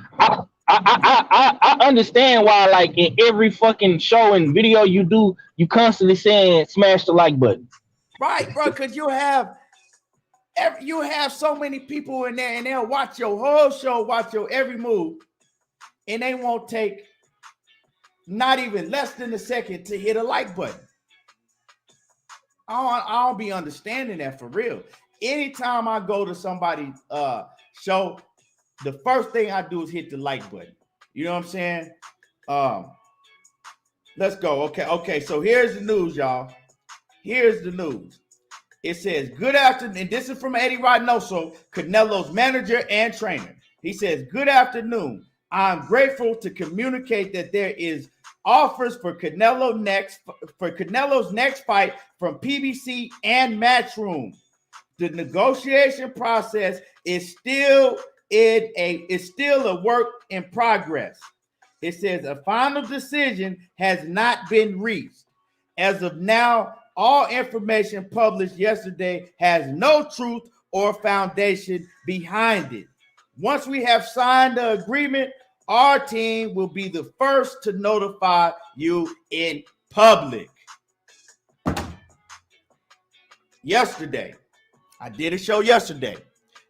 I understand why, like, in every fucking show and video you do, you constantly saying smash the like button. Right, bro, because you have so many people in there, and they'll watch your whole show, watch your every move, and they won't take not even less than a second to hit a like button. I don't be understanding that for real. Anytime I go to somebody's show, the first thing I do is hit the like button. You know what I'm saying? Let's go. Okay. So here's the news, y'all. Here's the news. It says, good afternoon. And this is from Eddie Reynoso, Canelo's manager and trainer. He says, good afternoon. I'm grateful to communicate that there is offers for Canelo's next fight from PBC and Matchroom. The negotiation process is still a work in progress. It says a final decision has not been reached. As of now, all information published yesterday has no truth or foundation behind it. Once we have signed the agreement, our team will be the first to notify you in public. Yesterday, I did a show yesterday,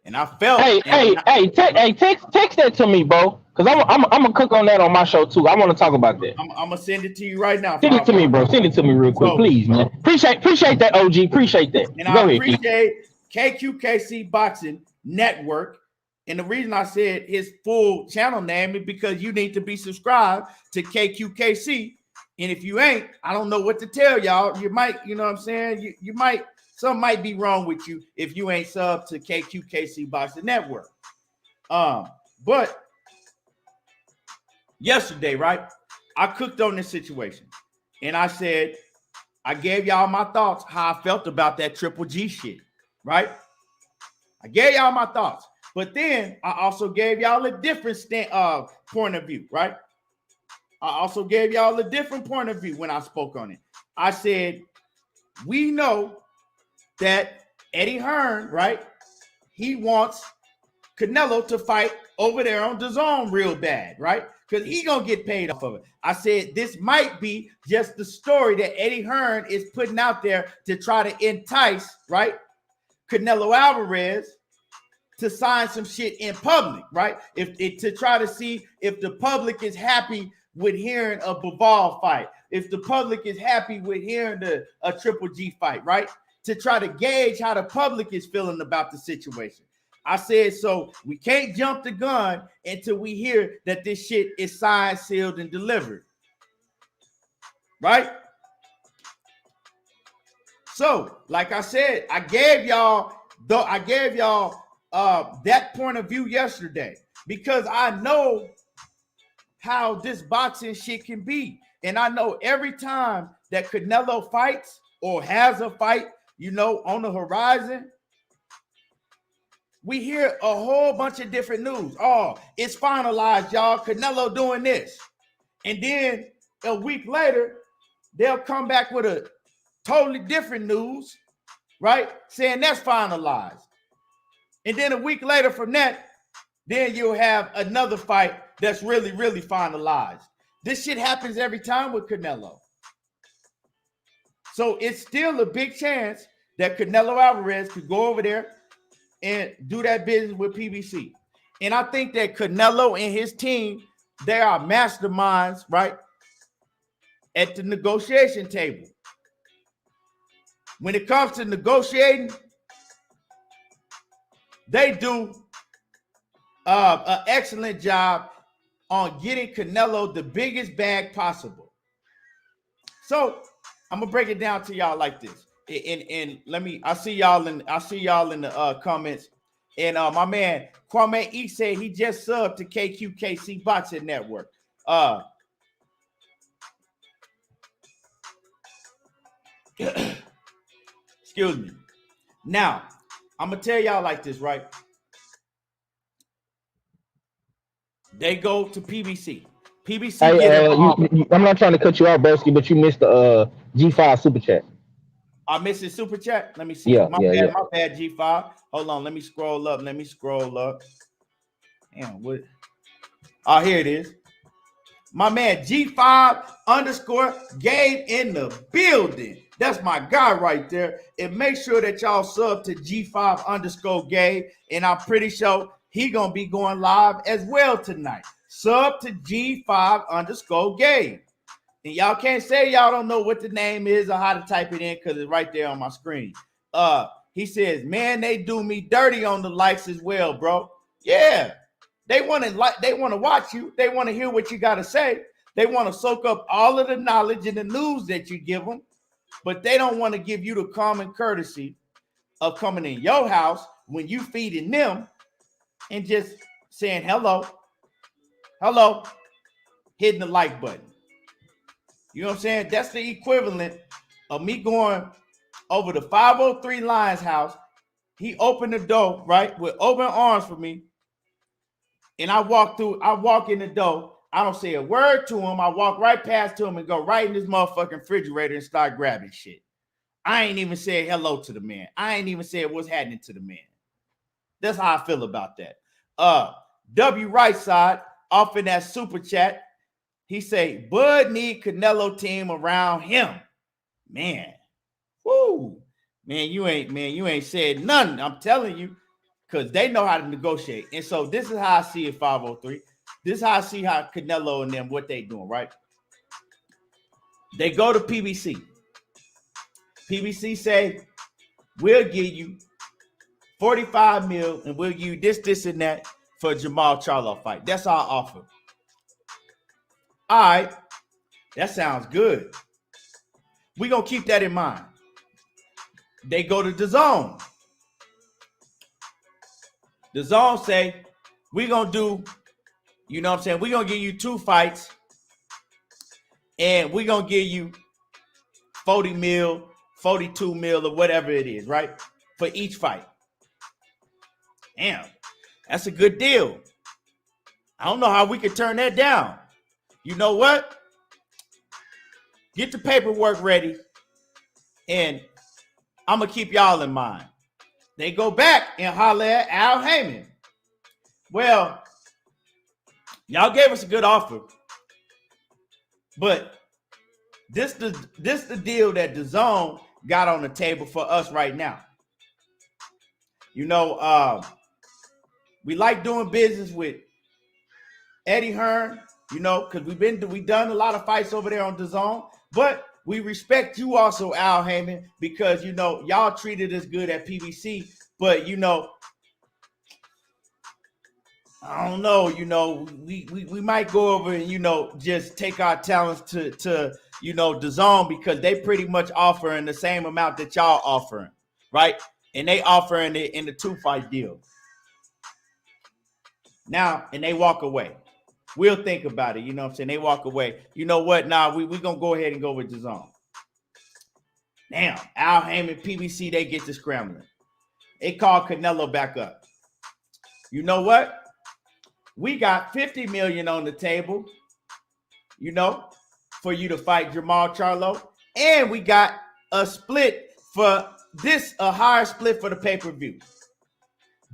and I felt. Text that to me, bro, because I'm gonna cook on that on my show too. I want to talk about that. I'm gonna send it to you right now. Send it to me, bro. Send it to me real quick, please, man. Appreciate that, OG. Appreciate that. And I appreciate KQKC Boxing Network. And the reason I said his full channel name is because you need to be subscribed to KQKC. And if you ain't, I don't know what to tell y'all. You might, you know what I'm saying? You might, something might be wrong with you if you ain't sub to KQKC Boxing Network. But yesterday, right, I cooked on this situation. And I said, I gave y'all my thoughts, how I felt about that Triple G shit, right? I gave y'all my thoughts. But then I also gave y'all a different point of view, right? I also gave y'all a different point of view when I spoke on it. I said, we know that Eddie Hearn, right? He wants Canelo to fight over there on DAZN real bad, right? Because he gonna get paid off of it. I said this might be just the story that Eddie Hearn is putting out there to try to entice, right, Canelo Alvarez to sign some shit in public, right? To try to see if the public is happy with hearing a Bivol fight, if the public is happy with hearing a Triple G fight, right? To try to gauge how the public is feeling about the situation. I said, so we can't jump the gun until we hear that this shit is signed, sealed, and delivered, right? So, like I said, I gave y'all that point of view yesterday because I know how this boxing shit can be. And I know every time that Canelo fights or has a fight, you know, on the horizon, we hear a whole bunch of different news. Oh, it's finalized, y'all. Canelo doing this. And then a week later, they'll come back with a totally different news, right? Saying that's finalized. And then a week later from that, then you'll have another fight that's really, really finalized. This shit happens every time with Canelo. So it's still a big chance that Canelo Alvarez could go over there and do that business with PBC. And I think that Canelo and his team, they are masterminds, right, at the negotiation table. When it comes to negotiating, they do an excellent job on getting Canelo the biggest bag possible. So I'm gonna break it down to y'all like this. And I see y'all in the comments. And my man Kwame E said he just subbed to KQKC Boxing Network. Excuse me. Now, I'm gonna tell y'all like this, right? They go to PBC. PBC. Hey, I'm not trying to cut you off, Broski, but you missed the G5 super chat. I missed his super chat. Let me see. Yeah, my bad, G5. Hold on. Let me scroll up. Damn, what? Oh, here it is. My man G5_ Gabe in the building. That's my guy right there. And make sure that y'all sub to G5_ Gabe. And I'm pretty sure he gonna be going live as well tonight. Sub to G5_ Gabe. And y'all can't say y'all don't know what the name is or how to type it in because it's right there on my screen. He says, man, they do me dirty on the likes as well, bro. Yeah. They want to watch you. They want to hear what you got to say. They want to soak up all of the knowledge and the news that you give them, but they don't want to give you the common courtesy of coming in your house when you feeding them and just saying hello, hitting the like button. You know what I'm saying? That's the equivalent of me going over to 503 Lions house. He opened the door, right, with open arms for me. And I walk in the door. I don't say a word to him. I walk right past to him and go right in this motherfucking refrigerator and start grabbing shit. I ain't even said hello to the man. I ain't even said what's happening to the man. That's how I feel about that. W right side off in that super chat. He say, Bud need Canelo team around him. Man. Woo. Man, you ain't said nothing. I'm telling you, because they know how to negotiate. And so this is how I see it, 503. This is how I see how Canelo and them, what they doing, right? They go to PBC. PBC say, we'll give you 45 mil and we'll give you this, and that for Jermall Charlo fight. That's our offer. All right, that sounds good. We're going to keep that in mind. They go to DAZN. DAZN say, we're going to do, you know what I'm saying, we're going to give you 2 fights, and we're going to give you 40 mil, 42 mil, or whatever it is, right, for each fight. Damn, that's a good deal. I don't know how we could turn that down. You know what? Get the paperwork ready, and I'm going to keep y'all in mind. They go back and holler at Al Heyman. Well, y'all gave us a good offer, but this the deal that DAZN got on the table for us right now. You know, we like doing business with Eddie Hearn, you know, because we've done a lot of fights over there on DAZN, but we respect you also, Al Heyman, because, you know, y'all treated us good at PBC, but, you know, I don't know, you know, we might go over and, you know, just take our talents to you know, DAZN, because they pretty much offering the same amount that y'all offering, right? And they offering it in the 2-fight deal. Now, and they walk away. We'll think about it, you know what I'm saying? They walk away. You know what? Nah, we going to go ahead and go with DAZN. Damn, Al Heyman, PBC, they get to scrambling. They call Canelo back up. you know what? We got 50 million on the table, you know, for you to fight Jermall Charlo. And we got a split for this, a higher split for the pay-per-view.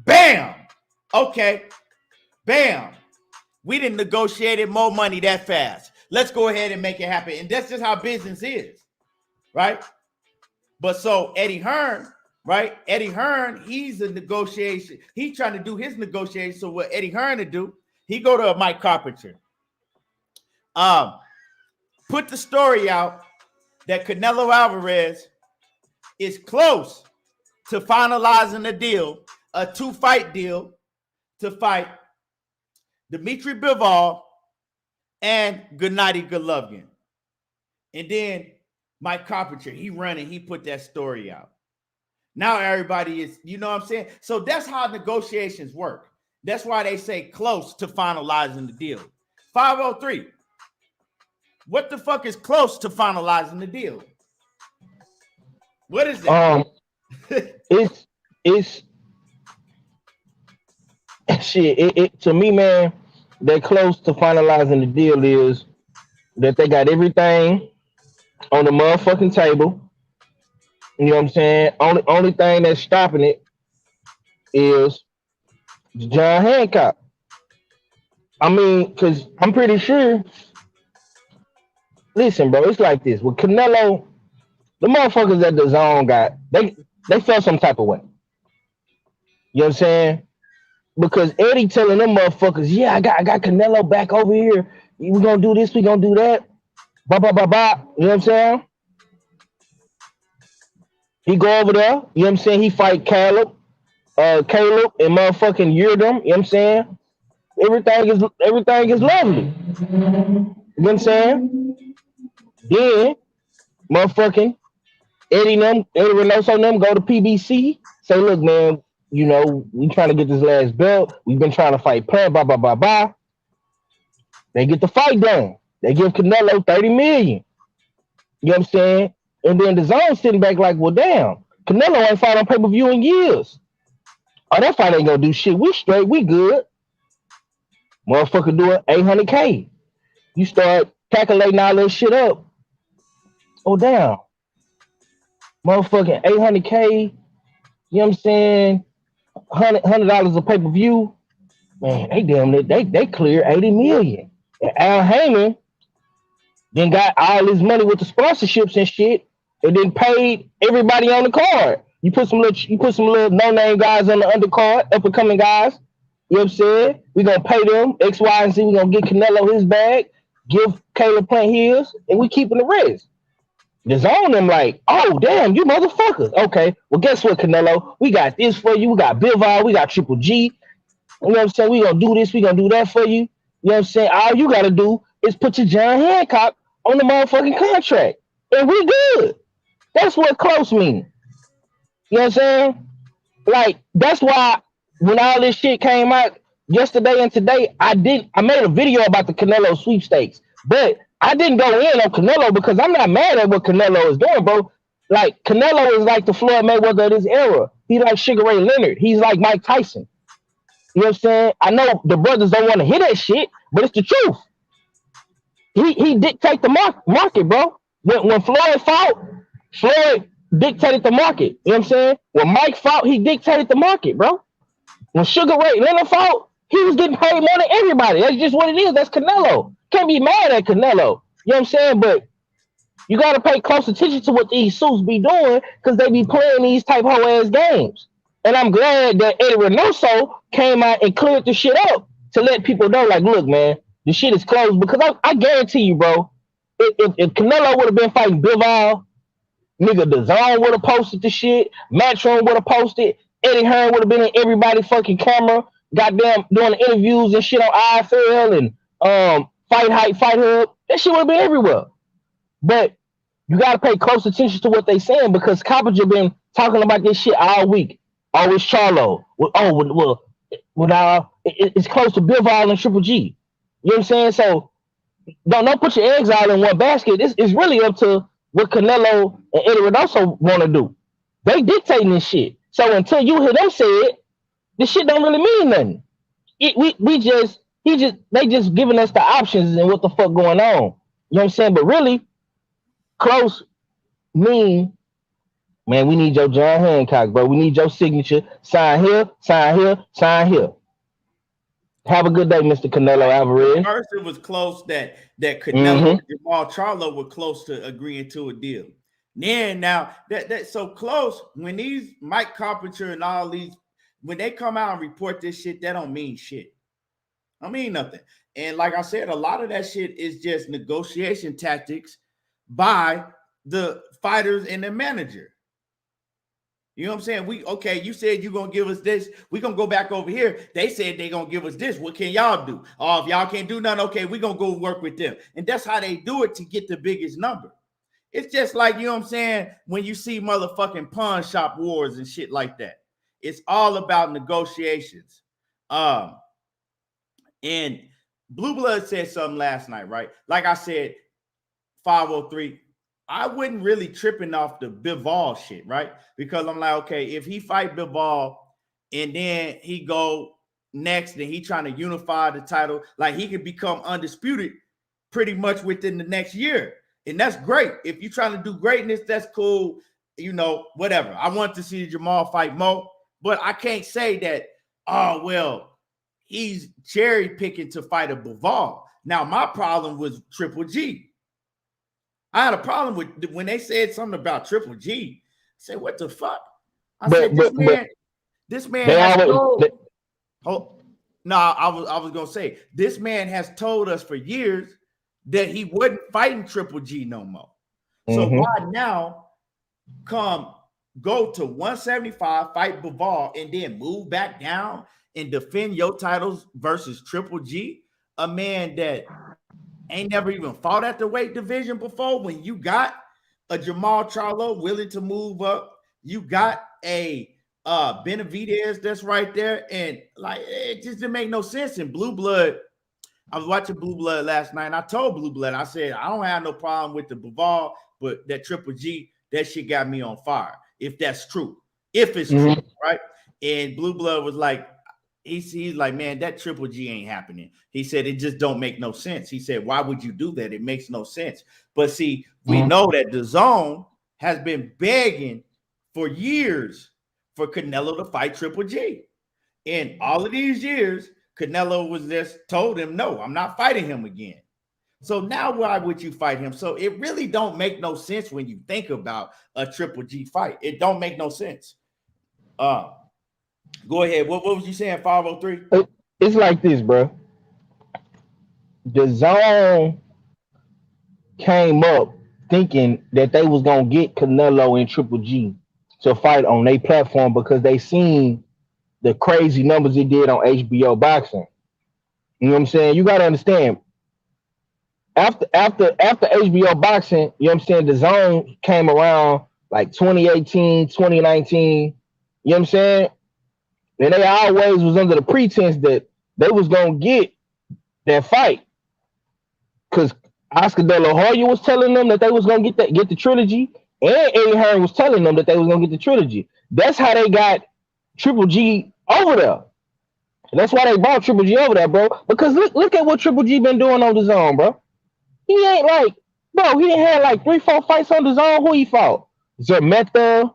Bam! Okay. Bam! We didn't negotiate more money that fast. Let's go ahead and make it happen. And that's just how business is, right? But so Eddie Hearn, right? Eddie Hearn, he's a negotiation. He's trying to do his negotiation. So what Eddie Hearn to do, he go to Mike Carpenter. Put the story out that Canelo Alvarez is close to finalizing a deal, a 2-fight deal to fight Dmitry Bivol and Gennady Golovkin. And then Mike Carpenter, he put that story out. Now everybody is, you know what I'm saying? So that's how negotiations work. That's why they say close to finalizing the deal. 503. What the fuck is close to finalizing the deal? What is that? It's shit. It to me, man, they're close to finalizing the deal is that they got everything on the motherfucking table. You know what I'm saying? Only thing that's stopping it is John Hancock. I mean, because I'm pretty sure. Listen, bro, it's like this. With Canelo, the motherfuckers at the zone got, they felt some type of way. You know what I'm saying? Because Eddie telling them motherfuckers, yeah, I got Canelo back over here. We're gonna do this, we gonna do that. Blah, blah, blah, blah. You know what I'm saying? He go over there, you know what I'm saying? He fight Caleb and motherfucking Yurdom, you know what I'm saying? Everything is lovely. You know what I'm saying? Then motherfucking Eddie Reynoso and them go to PBC, say, look, man, you know, we trying to get this last belt. We've been trying to fight Plant, blah, blah, blah, blah. They get the fight done. They give Canelo 30 million. You know what I'm saying? And then the zone sitting back like, well, damn, Canelo ain't fought on pay-per-view in years. Oh, that fight ain't gonna do shit. We straight, we good. Motherfucker doing 800K. You start calculating all that shit up. Oh, damn. Motherfucking 800K. You know what I'm saying? $100 a pay-per-view. Man, they clear 80 million. And Al Heyman then got all his money with the sponsorships and shit, and then paid everybody on the card. You put some little no-name guys on the undercard, up-and-coming guys. You know what I'm saying? We're gonna pay them X, Y, and Z. We're gonna get Canelo his bag, give Caleb Plant his, and we keeping the rest. The zone them like, oh damn, you motherfuckers. Okay, well guess what, Canelo? We got this for you. We got Bivol, we got Triple G. You know what I'm saying? We gonna do this, we gonna do that for you. You know what I'm saying? All you gotta do is put your John Hancock on the motherfucking contract, and we good. That's what close means. You know what I'm saying? Like, that's why when all this shit came out yesterday and today, I made a video about the Canelo sweepstakes, but I didn't go in on Canelo because I'm not mad at what Canelo is doing, bro. Like, Canelo is like the Floyd Mayweather of this era. He's like Sugar Ray Leonard. He's like Mike Tyson. You know what I'm saying? I know the brothers don't want to hear that shit, but it's the truth. He dictate the market, bro. When Floyd fought, Floyd dictated the market. You know what I'm saying? When Mike fought, he dictated the market, bro. When Sugar Ray Leonard fought, he was getting paid more than everybody. That's just what it is. That's Canelo. Can't be mad at Canelo. You know what I'm saying? But you got to pay close attention to what these suits be doing because they be playing these type hoe-ass games. And I'm glad that Eddie Reynoso came out and cleared the shit up to let people know, like, look, man, the shit is closed. Because I guarantee you, bro, if Canelo would have been fighting Bivol, nigga, the Zone would have posted the shit. Matron would have posted. Eddie Hearn would have been in everybody's fucking camera, goddamn, doing interviews and shit on IFL and Fight Hype, Fight Hub. That shit would have been everywhere. But you got to pay close attention to what they saying because Carpenter been talking about this shit all week. Oh, it's Charlo. It's close to Bivol and Triple G. You know what I'm saying? So don't put your eggs all in one basket. It's really up to what Canelo and Eddie Reynoso want to do. They dictating this shit. So until you hear them say it, this shit don't really mean nothing. they just giving us the options and what the fuck going on. You know what I'm saying? But really, close mean, man, we need your John Hancock, bro. We need your signature. Sign here, sign here, sign here. Have a good day, Mr. Canelo Alvarez. First, it was close that Canelo and Jermall Charlo were close to agreeing to a deal. Then now that so close, when these Mike Carpenter and all these, when they come out and report this shit, that don't mean shit. I mean nothing. And like I said, a lot of that shit is just negotiation tactics by the fighters and the manager. You know what I'm saying? You said you're going to give us this. We're going to go back over here. They said they're going to give us this. What can y'all do? Oh, if y'all can't do nothing, okay, we're going to go work with them. And that's how they do it to get the biggest number. It's just like, you know what I'm saying, when you see motherfucking pawn shop wars and shit like that. It's all about negotiations. And Blue Blood said something last night, right? Like I said, 503. I wasn't really tripping off the Bivol shit, right? Because I'm like, okay, if he fight Bivol and then he go next and he trying to unify the title, like he could become undisputed pretty much within the next year. And that's great. If you're trying to do greatness, that's cool. You know, whatever. I want to see Jermall fight Mo, but I can't say that, oh, well, he's cherry picking to fight a Bivol. Now, my problem was Triple G. I had a problem with when they said something about Triple G. I said, what the fuck? I said, this man has told. I was gonna say, this man has told us for years that he wasn't fighting Triple G no more. So why now go to 175, fight Bivol, and then move back down and defend your titles versus Triple G, a man that ain't never even fought at the weight division before? When you got a Jermall Charlo willing to move up, you got a Benavidez that's right there, and like it just didn't make no sense. In Blue Blood, I was watching Blue Blood last night, and I told Blue Blood, I said, I don't have no problem with the Bivol, but that Triple G, that shit got me on fire. If that's true, if it's true, right? And Blue Blood was like, he's like, man, that Triple G ain't happening. He said, it just don't make no sense. He said, why would you do that? It makes no sense. But see, we know that the Zone has been begging for years for Canelo to fight Triple G. And all of these years, Canelo was just told him, no, I'm not fighting him again. So now why would you fight him? So it really don't make no sense when you think about a Triple G fight. It don't make no sense. Go ahead. What was you saying, 503? It's like this, bro. The Zone came up thinking that they was gonna get Canelo and Triple G to fight on their platform because they seen the crazy numbers he did on HBO boxing. You know what I'm saying? You gotta understand. After HBO boxing, you know what I'm saying, the Zone came around like 2018, 2019. You know what I'm saying? And they always was under the pretense that they was gonna get that fight, because Oscar De La Hoya was telling them that they was gonna get the trilogy, and Eddie Hearn was telling them that they was gonna get the trilogy. That's how they got Triple G over there. And that's why they brought Triple G over there, bro. Because look at what Triple G been doing on the Zone, bro. He ain't like, bro. He didn't have like 3-4 fights on the Zone. Who he fought? Zermeta,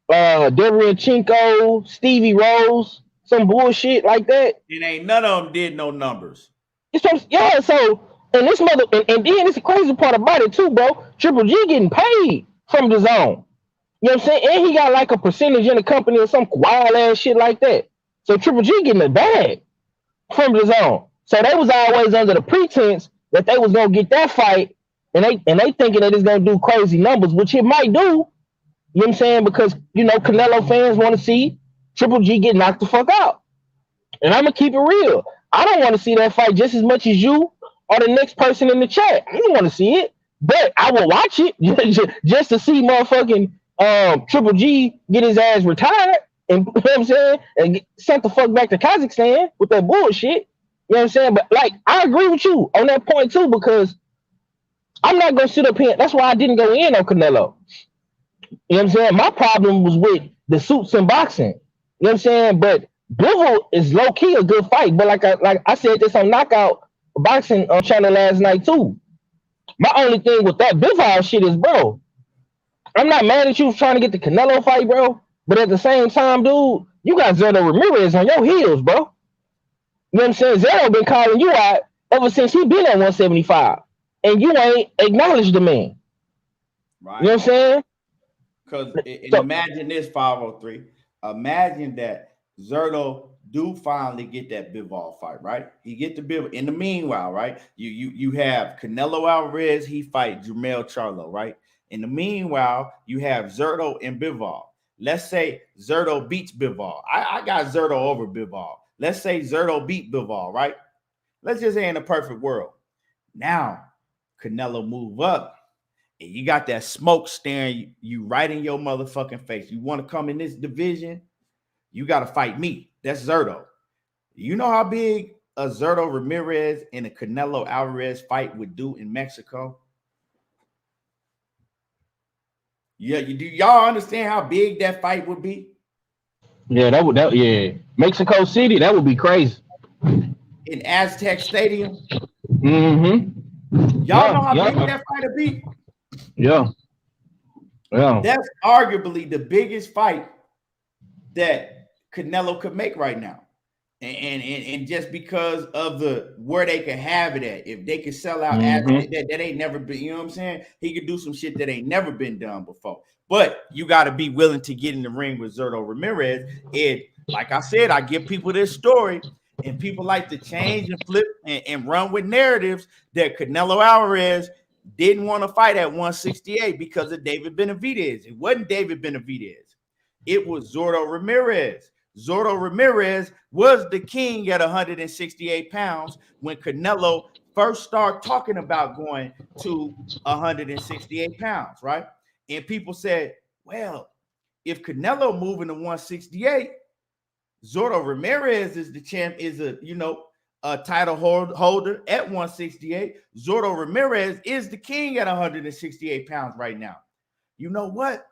Derevyanchenko, Stevie Rose, some bullshit like that. And ain't none of them did no numbers. Yeah, so and this and then it's the crazy part about it too, bro. Triple G getting paid from the Zone. You know what I'm saying? And he got like a percentage in the company or some wild ass shit like that. So Triple G getting a bag from the Zone. So they was always under the pretense that they was gonna get that fight, and they thinking that it's gonna do crazy numbers, which it might do. You know what I'm saying? Because, you know, Canelo fans want to see Triple G get knocked the fuck out. And I'm going to keep it real. I don't want to see that fight just as much as you or the next person in the chat. I don't want to see it. But I will watch it just to see motherfucking Triple G get his ass retired. And, you know what I'm saying? And sent the fuck back to Kazakhstan with that bullshit. You know what I'm saying? But, like, I agree with you on that point, too, because I'm not going to sit up here. That's why I didn't go in on Canelo. You know what I'm saying? My problem was with the suits and boxing. You know what I'm saying? But Bivol is low key a good fight, but like I said this on Knockout Boxing channel last night too. My only thing with that Bivol shit is, bro, I'm not mad at you trying to get the Canelo fight, bro. But at the same time, dude, you got Zerto Ramirez on your heels, bro. You know what I'm saying? Zerto been calling you out ever since he been at 175, and you ain't acknowledged the man. Right. You know what I'm saying? Because So, imagine this 503. Imagine that Zerto do finally get that Bivol fight, right? He get the Bivol. In the meanwhile, right? You have Canelo Alvarez, he fight Jermall Charlo, right? In the meanwhile, you have Zerto and Bivol. Let's say Zerto beats Bivol. I got Zerto over Bivol. Let's say Zerto beat Bivol, right? Let's just say in a perfect world. Now, Canelo move up. And you got that smoke staring you right in your motherfucking face. You want to come in this division? You got to fight me. That's Zerto. You know how big a Zerto Ramirez and a Canelo Alvarez fight would do in Mexico? Yeah, do y'all understand how big that fight would be? yeah, yeah. Mexico City, that would be crazy. In Aztec Stadium? Mm-hmm. Y'all know how big that fight would be? Yeah. Yeah. That's arguably the biggest fight that Canelo could make right now. And just because of the where they could have it at, if they could sell out that ain't never been, you know what I'm saying? He could do some shit that ain't never been done before. But you got to be willing to get in the ring with Zerto Ramirez. And like I said, I give people this story, and people like to change and flip and run with narratives that Canelo Alvarez didn't want to fight at 168 because of David Benavidez. It wasn't David Benavidez. It was Zerto Ramirez. Zerto Ramirez was the king at 168 pounds when Canelo first started talking about going to 168 pounds, right? And people said, well, if Canelo moving to 168, Zerto Ramirez is the champ, is a title holder at 168. Zerto Ramirez is the king at 168 pounds right now. You know what?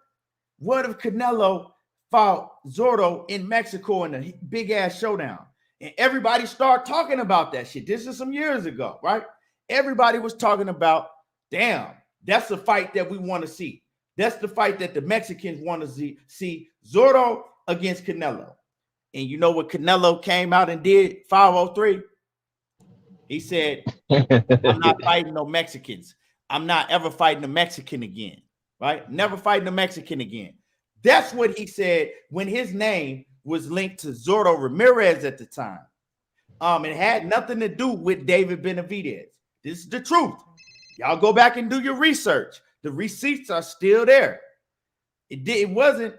What if Canelo fought Zerto in Mexico in a big ass showdown? And everybody started talking about that shit. This is some years ago, right? Everybody was talking about, damn, that's the fight that we want to see. That's the fight that the Mexicans want to see. Zerto against Canelo. And you know what Canelo came out and did 503? He said, I'm not fighting no Mexicans. I'm not ever fighting a Mexican again, right? Never fighting a Mexican again. That's what he said when his name was linked to Zerto Ramirez at the time. It had nothing to do with David Benavidez. This is the truth. Y'all go back and do your research. The receipts are still there. It wasn't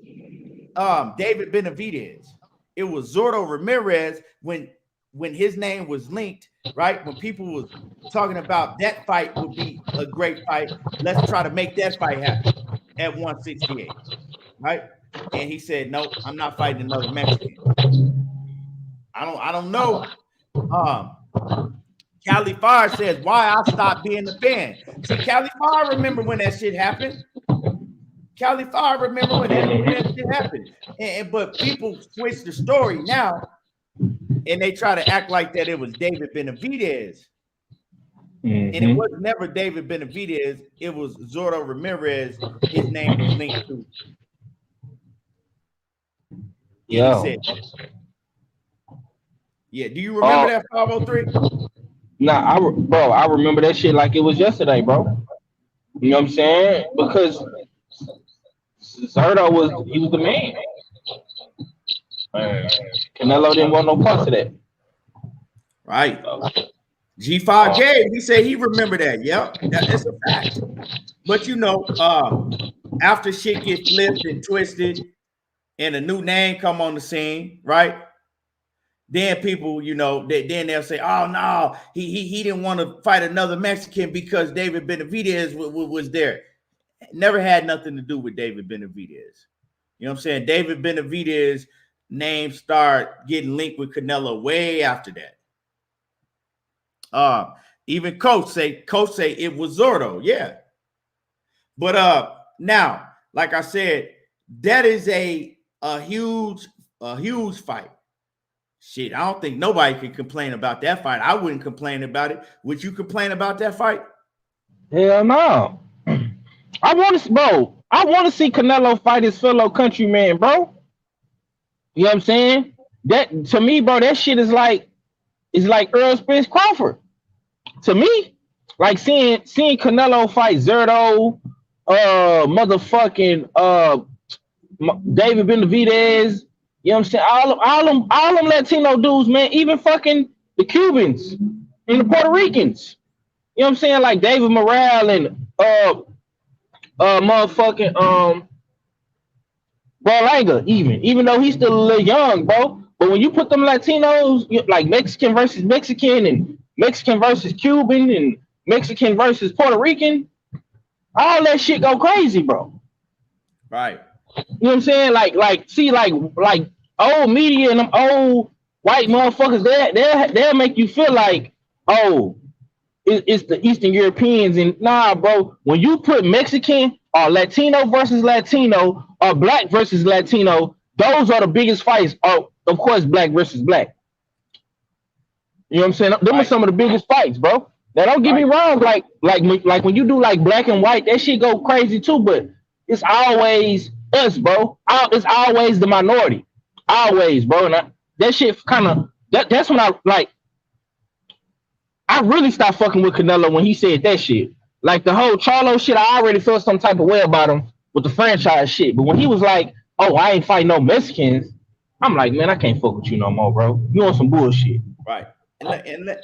David Benavidez. It was Zerto Ramirez when his name was linked, right? When people was talking about that fight would be a great fight. Let's try to make that fight happen at 168. Right? And he said, no, I'm not fighting another Mexican. I don't know. Cali Fire says, why I stopped being a fan. See, Cali Fire remember when that shit happened. Cali Fire remember when that shit happened. But people switch the story now, and they try to act like that it was David Benavidez. And it was never David Benavidez. It was Zerto Ramirez. His name was linked to. Yeah. He said, yeah. Do you remember that 503? Nah, I remember that shit like it was yesterday, bro. You know what I'm saying? Because Zerto was the man. Canelo didn't want no parts of that. Right. G5 Gabe, he said he remember that. Yep, that's a fact. But you know, after shit gets flipped and twisted and a new name come on the scene, right? Then people, you know, then they'll say, oh no, he didn't want to fight another Mexican because David Benavidez was there. Never had nothing to do with David Benavidez. You know what I'm saying? David Benavidez name start getting linked with Canelo way after that. Even coach say it was Zerto, yeah. But now, like I said, that is a huge fight. Shit, I don't think nobody can complain about that fight. I wouldn't complain about it. Would you complain about that fight? Hell no. I want to, bro. I want to see Canelo fight his fellow countryman, bro. You know what I'm saying? That to me, bro, that shit is like Earl Spence Crawford. To me, like seeing Canelo fight Zerto, motherfucking David Benavidez. You know what I'm saying? All them Latino dudes, man. Even fucking the Cubans and the Puerto Ricans. You know what I'm saying? Like David Morale and motherfucking Berlanga, even though he's still a little young, bro. But when you put them Latinos, like Mexican versus Mexican and Mexican versus Cuban and Mexican versus Puerto Rican, all that shit go crazy, bro. Right. You know what I'm saying? Like old media and them old white motherfuckers, they'll make you feel like, oh, it's the Eastern Europeans. And nah, bro, when you put Mexican or Latino versus Latino or black versus Latino, those are the biggest fights. Oh, of course, black versus black. You know what I'm saying? Them are some of the biggest fights, bro. Now don't get me wrong, like when you do like black and white, that shit go crazy too, but it's always us, bro. It's always the minority. Always, bro. And that shit kind of that's when I really stopped fucking with Canelo when he said that shit. Like the whole Charlo shit, I already felt some type of way about him with the franchise shit. But when he was like, "Oh, I ain't fighting no Mexicans," I'm like, man, I can't fuck with you no more, bro. You on some bullshit. Right. And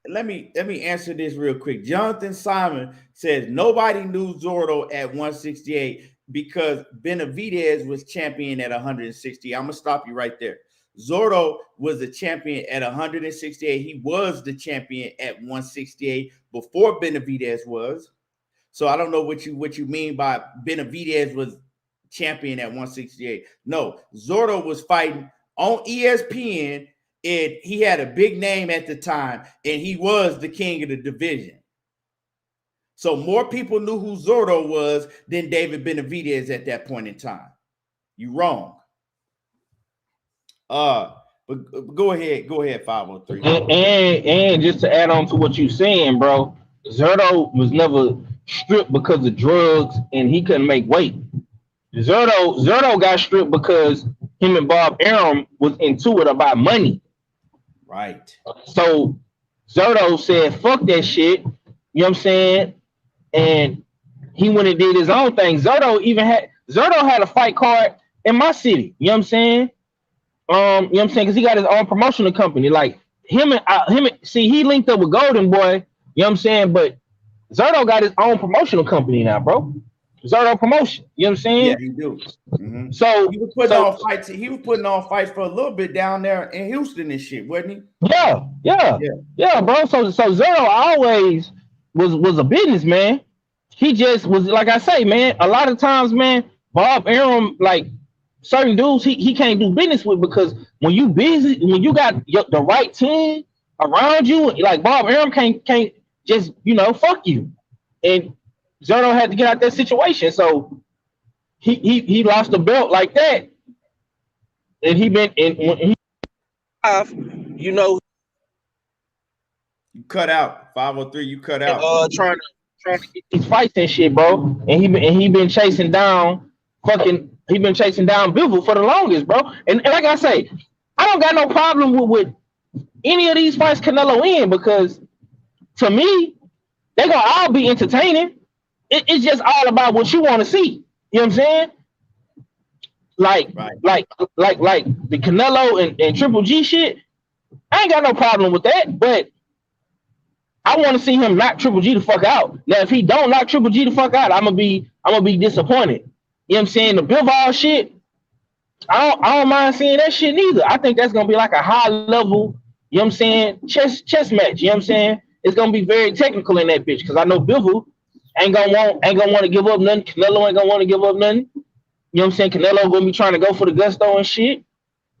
let me answer this real quick. Jonathan Simon says nobody knew Zordo at 168 because Benavidez was champion at 160. I'm gonna stop you right there. Zordo was a champion at 168. He was the champion at 168 before Benavidez was. So I don't know what you mean by Benavidez was champion at 168. No, Zordo was fighting on ESPN, and he had a big name at the time, and he was the king of the division. So more people knew who Zordo was than David Benavidez at that point in time. You wrong. But go ahead, 503. And just to add on to what you're saying, bro, Zerto was never stripped because of drugs and he couldn't make weight. Zerto got stripped because him and Bob Arum was into it about money. Right. So Zerto said, fuck that shit. You know what I'm saying? And he went and did his own thing. Zerto had a fight card in my city. You know what I'm saying? You know what I'm saying? Because he got his own promotional company. Like him and he linked up with Golden Boy, you know what I'm saying? But Zerto got his own promotional company now, bro. Zerto Promotion. You know what I'm saying? Yeah, he do. Mm-hmm. So he was putting on fights. He was putting on fights for a little bit down there in Houston and shit, wasn't he? Yeah, bro. So Zerto always was a businessman. He just was, like I say, man, a lot of times, man, Bob Arum, like certain dudes he can't do business with because when you busy, when you got the right team around you, like Bob Arum can't just, fuck you. And Zerto had to get out that situation. So he lost the belt like that. And when he you cut out 503, you cut out. Trying to get these fights and shit, bro. And he been chasing down Bivol for the longest, bro. And like I say, I don't got no problem with any of these fights Canelo in because to me, they gonna all be entertaining. It's just all about what you want to see. You know what I'm saying? Like the Canelo and Triple G shit. I ain't got no problem with that, but I want to see him knock Triple G the fuck out. Now, if he don't knock Triple G the fuck out, I'm gonna be disappointed. You know what I'm saying? The Bivol shit, I don't mind seeing that shit neither. I think that's gonna be like a high level, you know what I'm saying, chess match. You know what I'm saying? It's gonna be very technical in that bitch because I know Bivol ain't gonna want to give up nothing. Canelo ain't gonna want to give up nothing. You know what I'm saying? Canelo gonna be trying to go for the gusto and shit.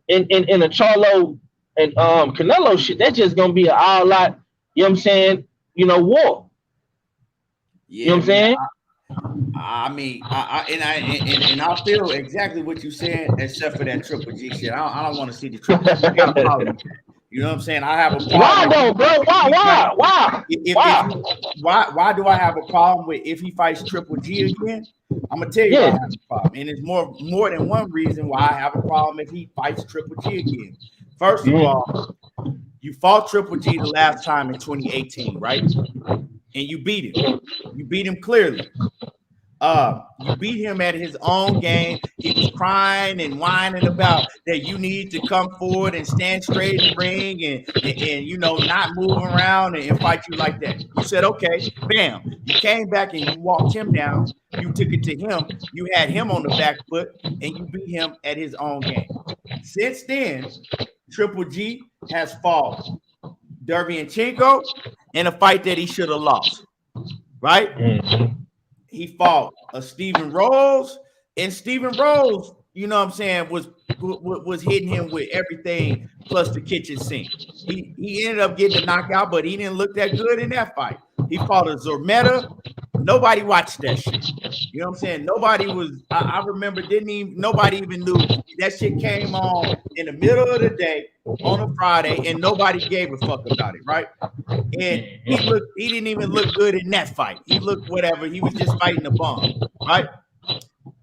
In a Charlo and Canelo shit, that's just gonna be an all out, you know what I'm saying, war. Yeah, you know what I'm saying? I mean, I feel exactly what you're saying, except for that Triple G shit. I don't want to see the Triple G. I got a problem with that. You know what I'm saying? I have a problem. Why though, bro? Why do I have a problem with if he fights Triple G again? I'm gonna tell you why I have a problem, and it's more than one reason why I have a problem if he fights Triple G again. First of all, you fought Triple G the last time in 2018, right? And you beat him. You beat him clearly. You beat him at his own game. He was crying and whining about that you need to come forward and stand straight in the ring and you know, not move around and fight you like that. You said, okay, bam. You came back and you walked him down. You took it to him. You had him on the back foot and you beat him at his own game. Since then, Triple G has fought Derevyanchenko in a fight that he should have lost, right? Mm-hmm. He fought a Stephen Rose, and Stephen Rose, you know what I'm saying, was hitting him with everything plus the kitchen sink. He ended up getting a knockout, but he didn't look that good in that fight. He fought a Zormeta. Nobody watched that shit. You know what I'm saying? Nobody was, I remember, nobody even knew that shit came on in the middle of the day on a Friday, and nobody gave a fuck about it, right? And he didn't even look good in that fight. He looked whatever. He was just fighting a bum, right?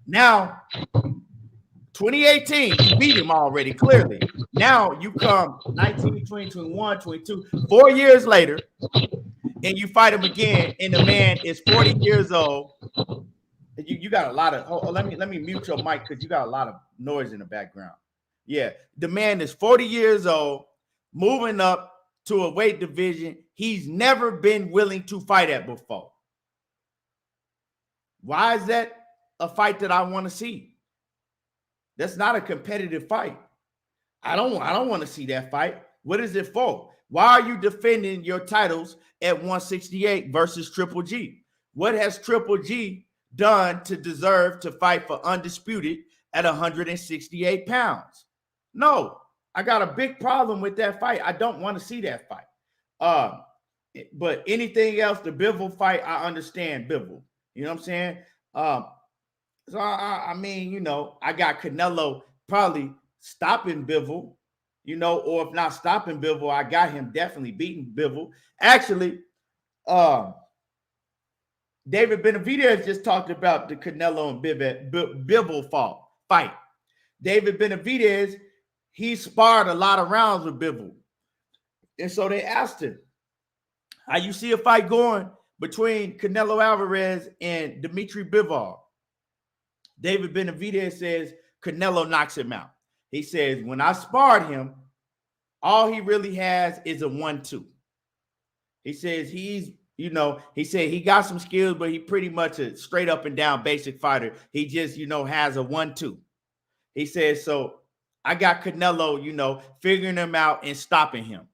Now, 2018, you beat him already, clearly. Now you come 19, 20, 21, 22, 4 years later, and you fight him again, and the man is 40 years old. You got a lot of, let me mute your mic because you got a lot of noise in the background. Yeah, the man is 40 years old, moving up to a weight division he's never been willing to fight at before. Why is that a fight that I want to see? That's not a competitive fight. I don't want to see that fight. What is it for? Why are you defending your titles at 168 versus Triple G? What has Triple G done to deserve to fight for undisputed at 168 pounds? No, I got a big problem with that fight. I don't want to see that fight. But anything else, the Bivol fight, I understand Bivol. You know what I'm saying? So I mean, you know, I got Canelo probably stopping Bivol, you know, or if not stopping Bivol, I got him definitely beating Bivol. Actually, David Benavidez just talked about the Canelo and Bivol fight. David Benavidez, he sparred a lot of rounds with Bivol. And so they asked him, how you see a fight going between Canelo Alvarez and Dmitry Bivol? David Benavidez says Canelo knocks him out. He says, when I sparred him, all he really has is a 1-2. He says he said he got some skills, but he pretty much a straight up and down basic fighter. He just, has a 1-2. He says, so I got Canelo, figuring him out and stopping him.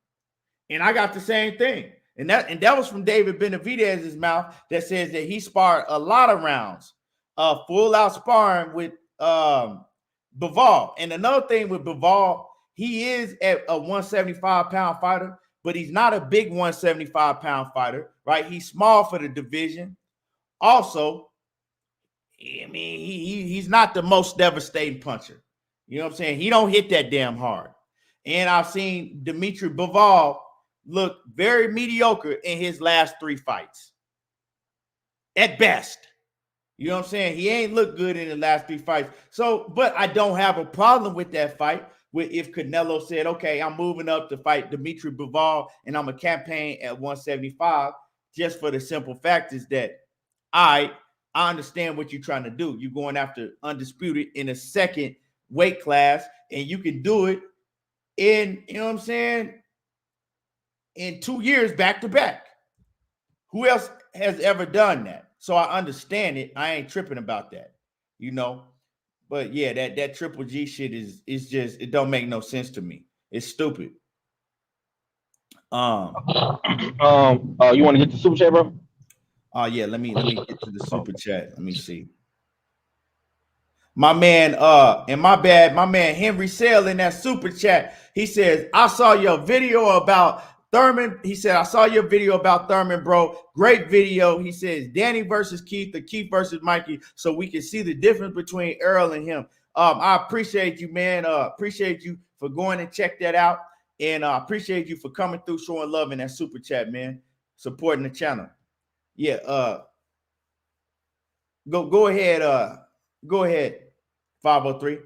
And I got the same thing. And that was from David Benavidez's mouth that says that he sparred a lot of rounds, full out sparring with Bivol. And another thing with Bivol, he is at a 175-pound fighter, but he's not a big 175-pound fighter, right? He's small for the division. Also, I mean, he's not the most devastating puncher. You know what I'm saying? He don't hit that damn hard. And I've seen Dmitry Bivol look very mediocre in his last 3 fights. At best. You know what I'm saying? He ain't looked good in the last 3 fights. So, but I don't have a problem with that fight. If Canelo said, okay, I'm moving up to fight Dmitry Bivol and I'm a campaign at 175, just for the simple fact is that I understand what you're trying to do. You're going after undisputed in a second weight class, and you can do it in, you know what I'm saying, in 2 years back to back. Who else has ever done that? So I understand it. I ain't tripping about that, But yeah, that Triple G shit is just, it don't make no sense to me. It's stupid. You want to get the super chat, bro? Yeah, let me get to the super chat. Let me see. My man, and my man Henry Sale in that super chat, he says, I saw your video about Thurman, he said, I saw your video about Thurman, bro. Great video. He says, Danny versus Keith, or Keith versus Mikey, so we can see the difference between Earl and him. I appreciate you, man. Appreciate you for going and check that out. And I appreciate you for coming through, showing love in that super chat, man. Supporting the channel. Yeah, go ahead. Go ahead, 503.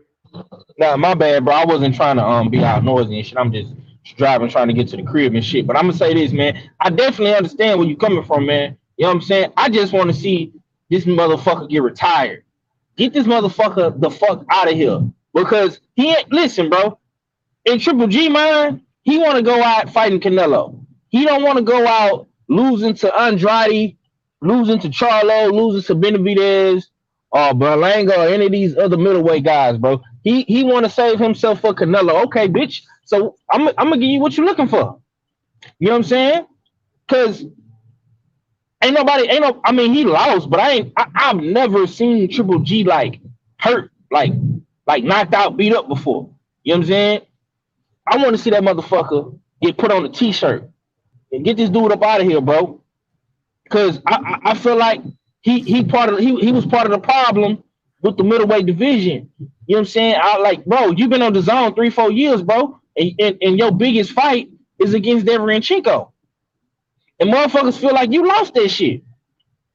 Nah, my bad, bro. I wasn't trying to be out noisy and shit. I'm just driving, trying to get to the crib and shit. But I'm gonna say this, man. I definitely understand where you're coming from, man. You know what I'm saying? I just want to see this motherfucker get retired. Get this motherfucker the fuck out of here. Because he ain't, listen, bro. In Triple G mind, he want to go out fighting Canelo. He don't want to go out losing to Andrade, losing to Charlo, losing to Benavidez, or Berlanga, or any of these other middleweight guys, bro. He want to save himself for Canelo. Okay, bitch. So I'm gonna give you what you're looking for. You know what I'm saying? Because I mean, he lost, but I've never seen Triple G like hurt, like knocked out, beat up before. You know what I'm saying? I want to see that motherfucker get put on a t-shirt and get this dude up out of here, bro. Because I feel like he was part of the problem with the middleweight division. You know what I'm saying? Bro, you've been on the zone 3-4 years, bro, and your biggest fight is against Deverenchenko. And motherfuckers feel like you lost that shit.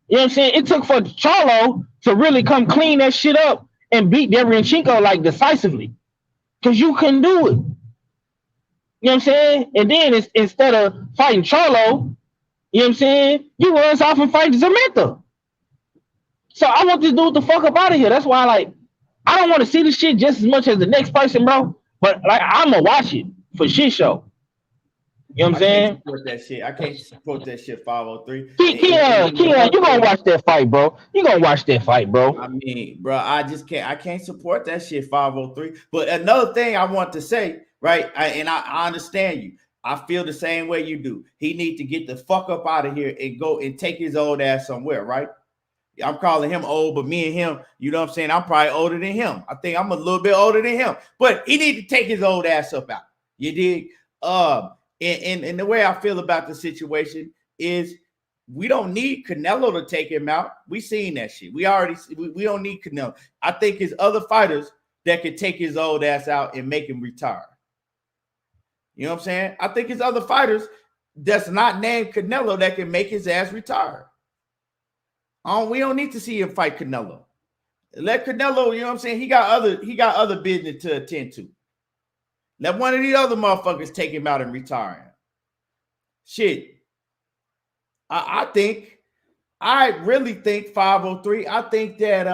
You know what I'm saying? It took for Charlo to really come clean that shit up and beat Deverenchenko like decisively. Because you couldn't do it. You know what I'm saying? And then instead of fighting Charlo, you know what I'm saying? You runs off and fight Zamenta. So I want this dude to fuck up out of here. That's why, I don't want to see this shit just as much as the next person, bro. But I'm gonna watch it for shit show. You know what I'm saying? I can't support that shit, 503. Keon, you gonna watch that fight, bro. You gonna watch that fight, bro. I mean, bro, I can't support that shit, 503. But another thing I want to say, right? I understand you. I feel the same way you do. He needs to get the fuck up out of here and go and take his old ass somewhere, right? I'm calling him old, but me and him, you know what I'm saying? I'm probably older than him. I think I'm a little bit older than him, but he need to take his old ass up out. You dig? And the way I feel about the situation is we don't need Canelo to take him out. We seen that shit. We don't need Canelo. I think it's other fighters that could take his old ass out and make him retire. You know what I'm saying? I think it's other fighters that's not named Canelo that can make his ass retire. We don't need to see him fight Canelo. Let Canelo, you know what I'm saying? He got other business to attend to. Let one of these other motherfuckers take him out and retire him. Shit. I really think 503. I think that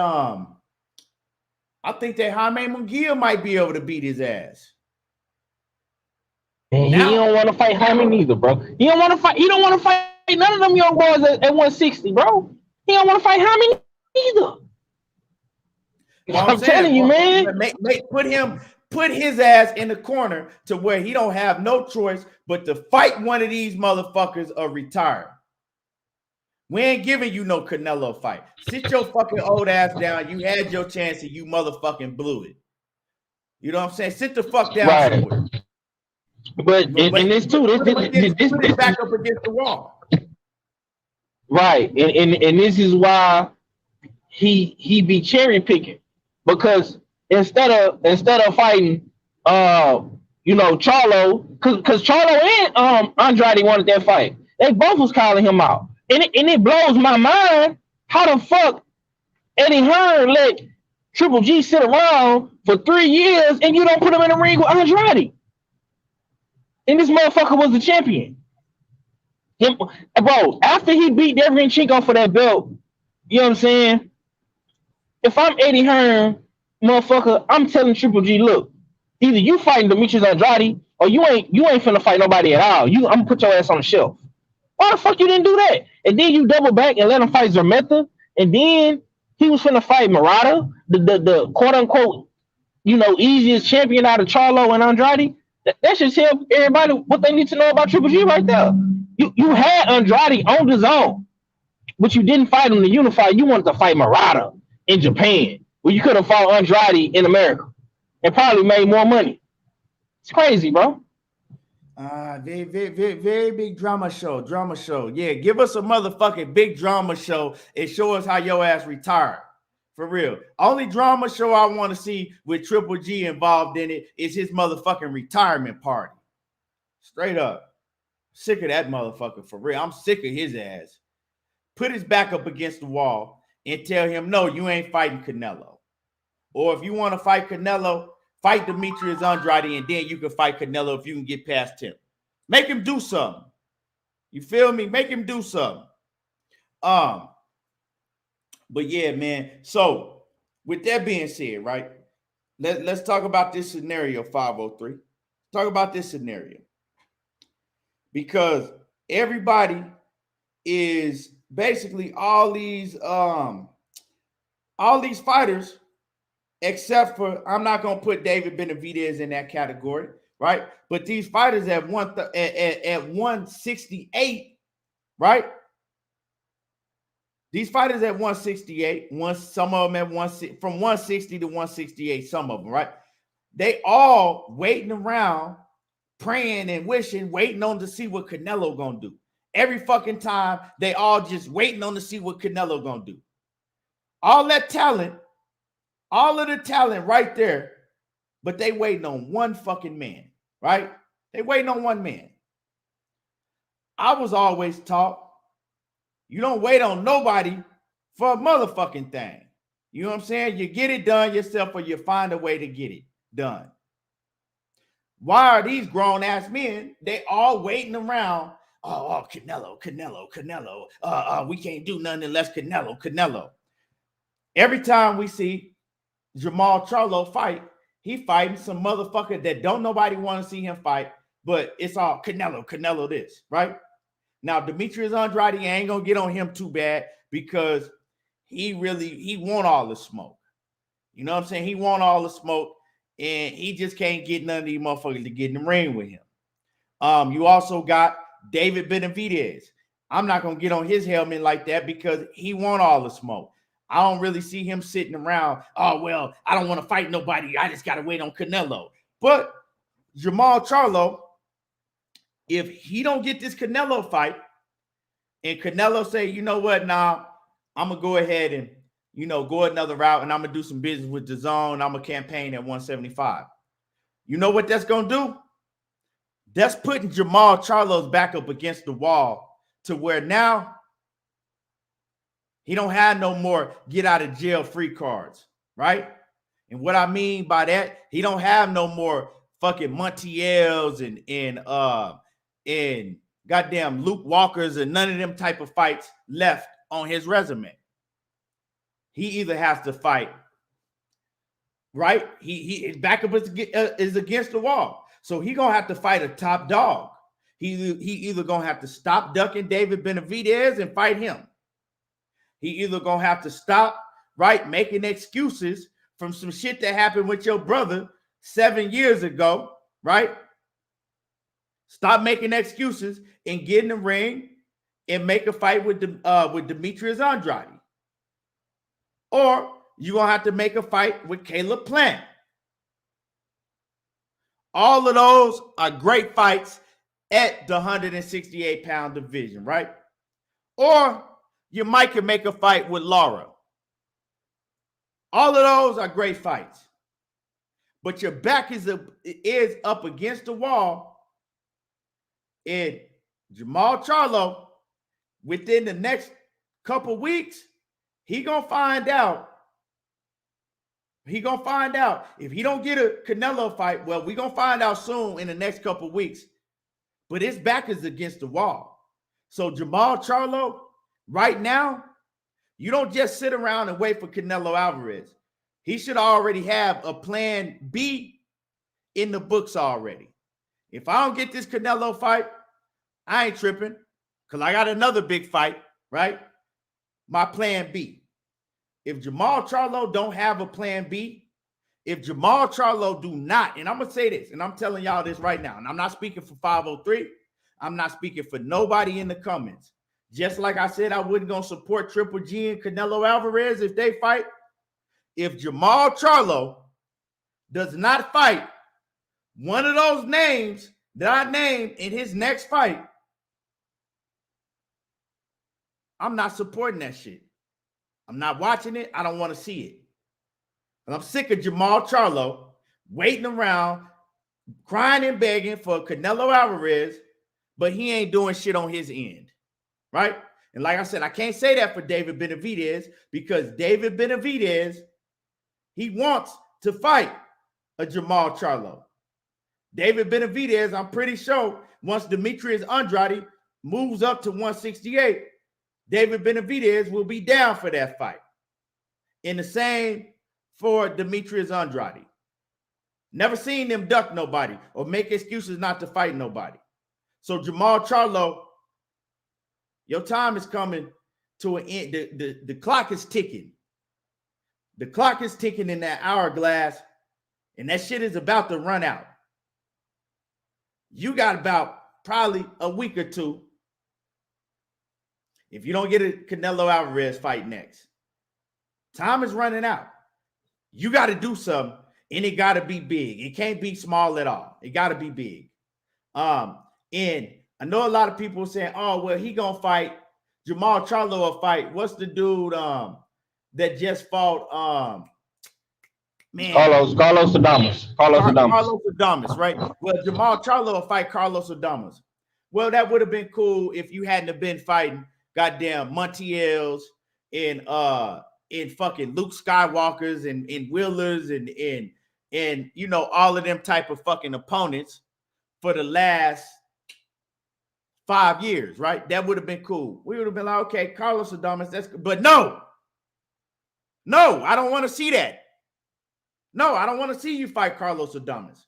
Jaime Munguia might be able to beat his ass. And he don't want to fight Jaime neither, bro. He don't want to fight none of them young boys at 160, bro. He don't want to fight Jaime either. I'm telling you, man. Put his ass in the corner to where he don't have no choice but to fight one of these motherfuckers or retire. We ain't giving you no Canelo fight. Sit your fucking old ass down. You had your chance and you motherfucking blew it. You know what I'm saying? Sit the fuck down somewhere. But in this too, this back up against the wall. Right, and this is why he be cherry picking, because instead of fighting Charlo, because Charlo and Andrade wanted that fight. They both was calling him out, and it blows my mind how the fuck Eddie Hearn let Triple G sit around for 3 years and you don't put him in the ring with Andrade, and this motherfucker was the champion. Bro, after he beat Deverenchenko for that belt, you know what I'm saying? If I'm Eddie Hearn, motherfucker, I'm telling Triple G, look, either you fighting Dmitry Andrade or you ain't finna fight nobody at all. I'm gonna put your ass on the shelf. Why the fuck you didn't do that? And then you double back and let him fight Zermeta, and then he was finna fight Murata, the quote unquote, easiest champion out of Charlo and Andrade. That should tell everybody what they need to know about Triple G right there. You had Andrade on the zone, but you didn't fight him to unify. You wanted to fight Murata in Japan, where you could have fought Andrade in America and probably made more money. It's crazy, bro. Very big drama show. Drama show. Yeah, give us a motherfucking big drama show and show us how your ass retired. For real. Only drama show I want to see with Triple G involved in it is his motherfucking retirement party. Straight up. Sick of that motherfucker, for real. I'm sick of his ass. Put his back up against the wall and tell him, no, you ain't fighting Canelo. Or if you want to fight Canelo, fight Demetrius Andrade, and then you can fight Canelo if you can get past him. Make him do something. You feel me? Make him do something. But yeah, man. So with that being said, right? Let's talk about this scenario, 503. Talk about this scenario. Because everybody is basically all these fighters, except for, I'm not going to put David Benavidez in that category, right? But these fighters at 168, right? These fighters at 168, some of them at from 160 to 168, some of them, right? They all waiting around, praying and wishing, waiting on to see what Canelo gonna do. Every fucking time, they all just waiting on to see what Canelo gonna do. All that talent, all of the talent right there, but they waiting on one fucking man, right? They waiting on one man. I was always taught, you don't wait on nobody for a motherfucking thing. You know what I'm saying? You get it done yourself or you find a way to get it done. Why are these grown-ass men, they all waiting around, oh, Canelo. We can't do nothing unless Canelo. Every time we see Jermall Charlo fight, he fighting some motherfucker that don't nobody want to see him fight, but it's all Canelo this, right? Now, Demetrius Andrade ain't going to get on him too bad because he want all the smoke. You know what I'm saying? He want all the smoke, and he just can't get none of these motherfuckers to get in the ring with him. You also got David Benavidez. I'm not going to get on his helmet like that because he want all the smoke. I don't really see him sitting around, oh, well, I don't want to fight nobody. I just got to wait on Canelo. But Jermall Charlo, if he don't get this Canelo fight and Canelo say, you know what, nah, I'm going to go ahead and, go another route and I'm going to do some business with DAZN. I'm going to campaign at 175. You know what that's going to do? That's putting Jermall Charlo's back up against the wall to where now he don't have no more get out of jail free cards, right? And what I mean by that, he don't have no more fucking Montiels and goddamn Luke Walkers and none of them type of fights left on his resume. He either has to fight, right? His backup is against the wall. So he gonna have to fight a top dog. He either gonna have to stop ducking David Benavidez and fight him. He either gonna have to stop, right, making excuses from some shit that happened with your brother 7 years ago, right? Stop making excuses and get in the ring and make a fight with Demetrius Andrade. Or you're going to have to make a fight with Caleb Plant. All of those are great fights at the 168-pound division, right? Or you might can make a fight with Lara. All of those are great fights. But your back is up against the wall. And Jermall Charlo, within the next couple weeks, he gonna find out. He gonna find out if he don't get a Canelo fight. Well, we gonna find out soon in the next couple weeks. But his back is against the wall. So Jermall Charlo, right now, you don't just sit around and wait for Canelo Alvarez. He should already have a plan B in the books already. If I don't get this Canelo fight, I ain't tripping because I got another big fight, right? My plan B. If Jermall Charlo don't have a plan B, if Jermall Charlo do not, and I'm going to say this, and I'm telling y'all this right now, and I'm not speaking for 503. I'm not speaking for nobody in the comments. Just like I said, I wasn't going to support Triple G and Canelo Alvarez if they fight. If Jermall Charlo does not fight one of those names that I named in his next fight, I'm not supporting that shit. I'm not watching it. I don't want to see it. And I'm sick of Jermall Charlo waiting around, crying and begging for Canelo Alvarez, but he ain't doing shit on his end, right? And like I said, I can't say that for David Benavidez because David Benavidez, he wants to fight a Jermall Charlo. David Benavidez, I'm pretty sure, once Demetrius Andrade moves up to 168, David Benavidez will be down for that fight. And the same for Demetrius Andrade. Never seen them duck nobody or make excuses not to fight nobody. So Jermall Charlo, your time is coming to an end. The clock is ticking. The clock is ticking in that hourglass, and that shit is about to run out. You got about probably a week or two if you don't get a Canelo Alvarez fight next. Time is running out. You got to do something, and it got to be big. It can't be small at all. It got to be big. And I know a lot of people saying, oh, well, he going to fight. Jermall Charlo will fight. What's the dude that just fought? Carlos Adames. Carlos Adames, right? Well, Jermall Charlo will fight Carlos Adames. Well, that would have been cool if you hadn't have been fighting goddamn Montiels and fucking Luke Skywalkers and Wheelers and you know all of them type of fucking opponents for the last 5 years, right? That would have been cool. We would have been like, okay, Carlos Adames, that's good. But no, I don't want to see that. No, I don't want to see you fight Carlos Adames.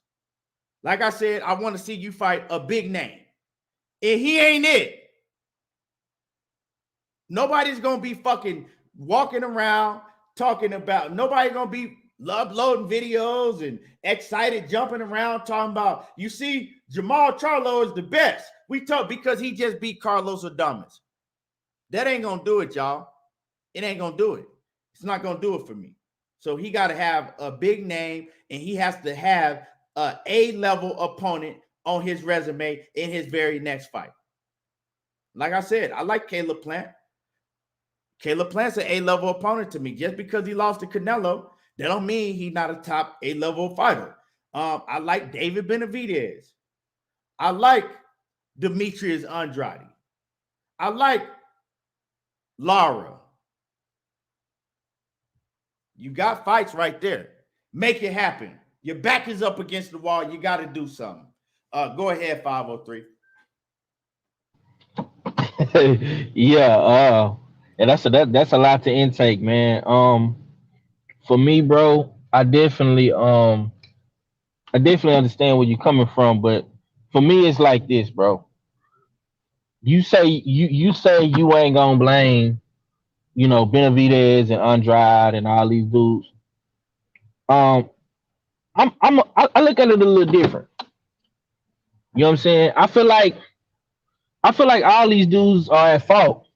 Like I said, I want to see you fight a big name. And he ain't it. Nobody's going to be fucking walking around talking about, nobody's going to be uploading videos and excited jumping around talking about, you see, Jermall Charlo is the best. We talk because he just beat Carlos Adames. That ain't going to do it, y'all. It ain't going to do it. It's not going to do it for me. So he got to have a big name, and he has to have a A-level opponent on his resume in his very next fight. Like I said, I like Caleb Plant. Caleb Plant's an A-level opponent to me. Just because he lost to Canelo, that don't mean he's not a top A-level fighter. I like David Benavidez. I like Demetrius Andrade. I like Lara. You got fights right there. Make it happen. Your back is up against the wall. You got to do something. Go ahead, 503. Yeah, and that's a lot to intake, man. For me, bro, I definitely understand where you're coming from, but for me, it's like this, bro. You say you ain't gonna blame, you know, Benavidez and Andrade and all these dudes. I look at it a little different. You know what I'm saying? I feel like all these dudes are at fault.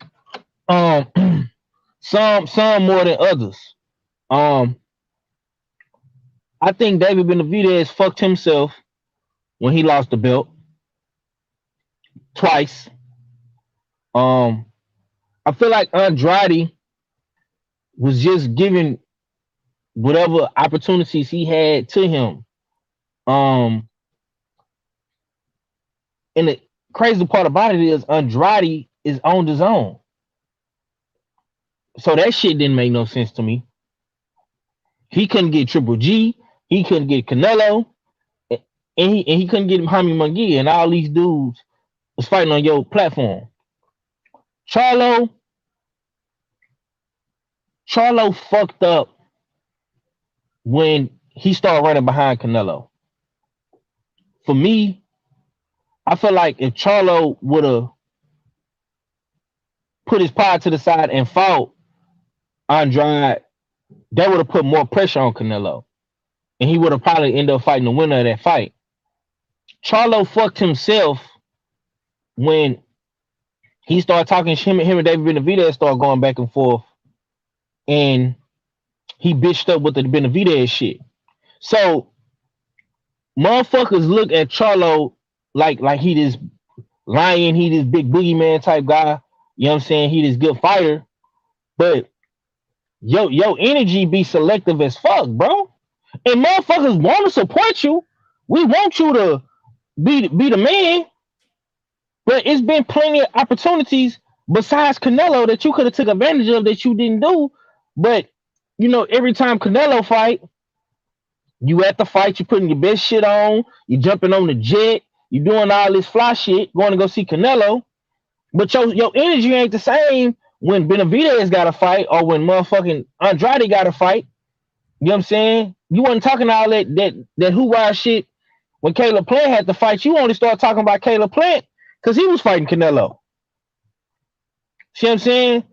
Some more than others. I think David Benavidez fucked himself when he lost the belt twice. I feel like Andrade was just giving whatever opportunities he had to him. And the crazy part about it is Andrade is on his own. So that shit didn't make no sense to me. He couldn't get Triple G, he couldn't get Canelo, and he couldn't get Jaime Munguia, and all these dudes was fighting on your platform. Charlo fucked up when he started running behind Canelo. For me, I feel like if Charlo would have put his pride to the side and fought Andrade, that would have put more pressure on Canelo. And he would have probably ended up fighting the winner of that fight. Charlo fucked himself when he started talking, him and David Benavidez started going back and forth. And he bitched up with the Benavidez shit. So motherfuckers look at Charlo like he this lion, he this big boogeyman type guy. You know what I'm saying? He this good fighter, but your energy be selective as fuck, bro. And motherfuckers want to support you. We want you to be the man, but it's been plenty of opportunities besides Canelo that you could have took advantage of that you didn't do. But you know, every time Canelo fight, you at the fight, you putting your best shit on, you jumping on the jet, you doing all this fly shit, going to go see Canelo. But your energy ain't the same when Benavidez got a fight or when motherfucking Andrade got a fight. You know what I'm saying? You wasn't talking all that hoorah shit when Caleb Plant had to fight. You only started talking about Caleb Plant because he was fighting Canelo. See what I'm saying?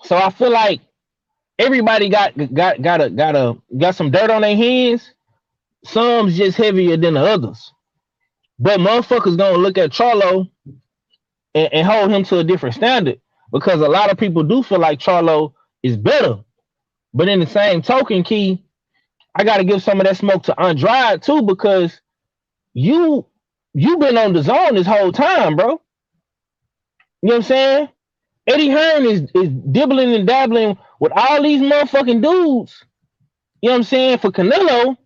So I feel like everybody got some dirt on their hands. Some's just heavier than the others. But motherfuckers gonna look at Charlo and hold him to a different standard because a lot of people do feel like Charlo is better. But in the same token, Key, I gotta give some of that smoke to Andrade too because you been on the zone this whole time, bro. You know what I'm saying? Eddie Hearn is dibbling and dabbling with all these motherfucking dudes. You know what I'm saying? For Canelo,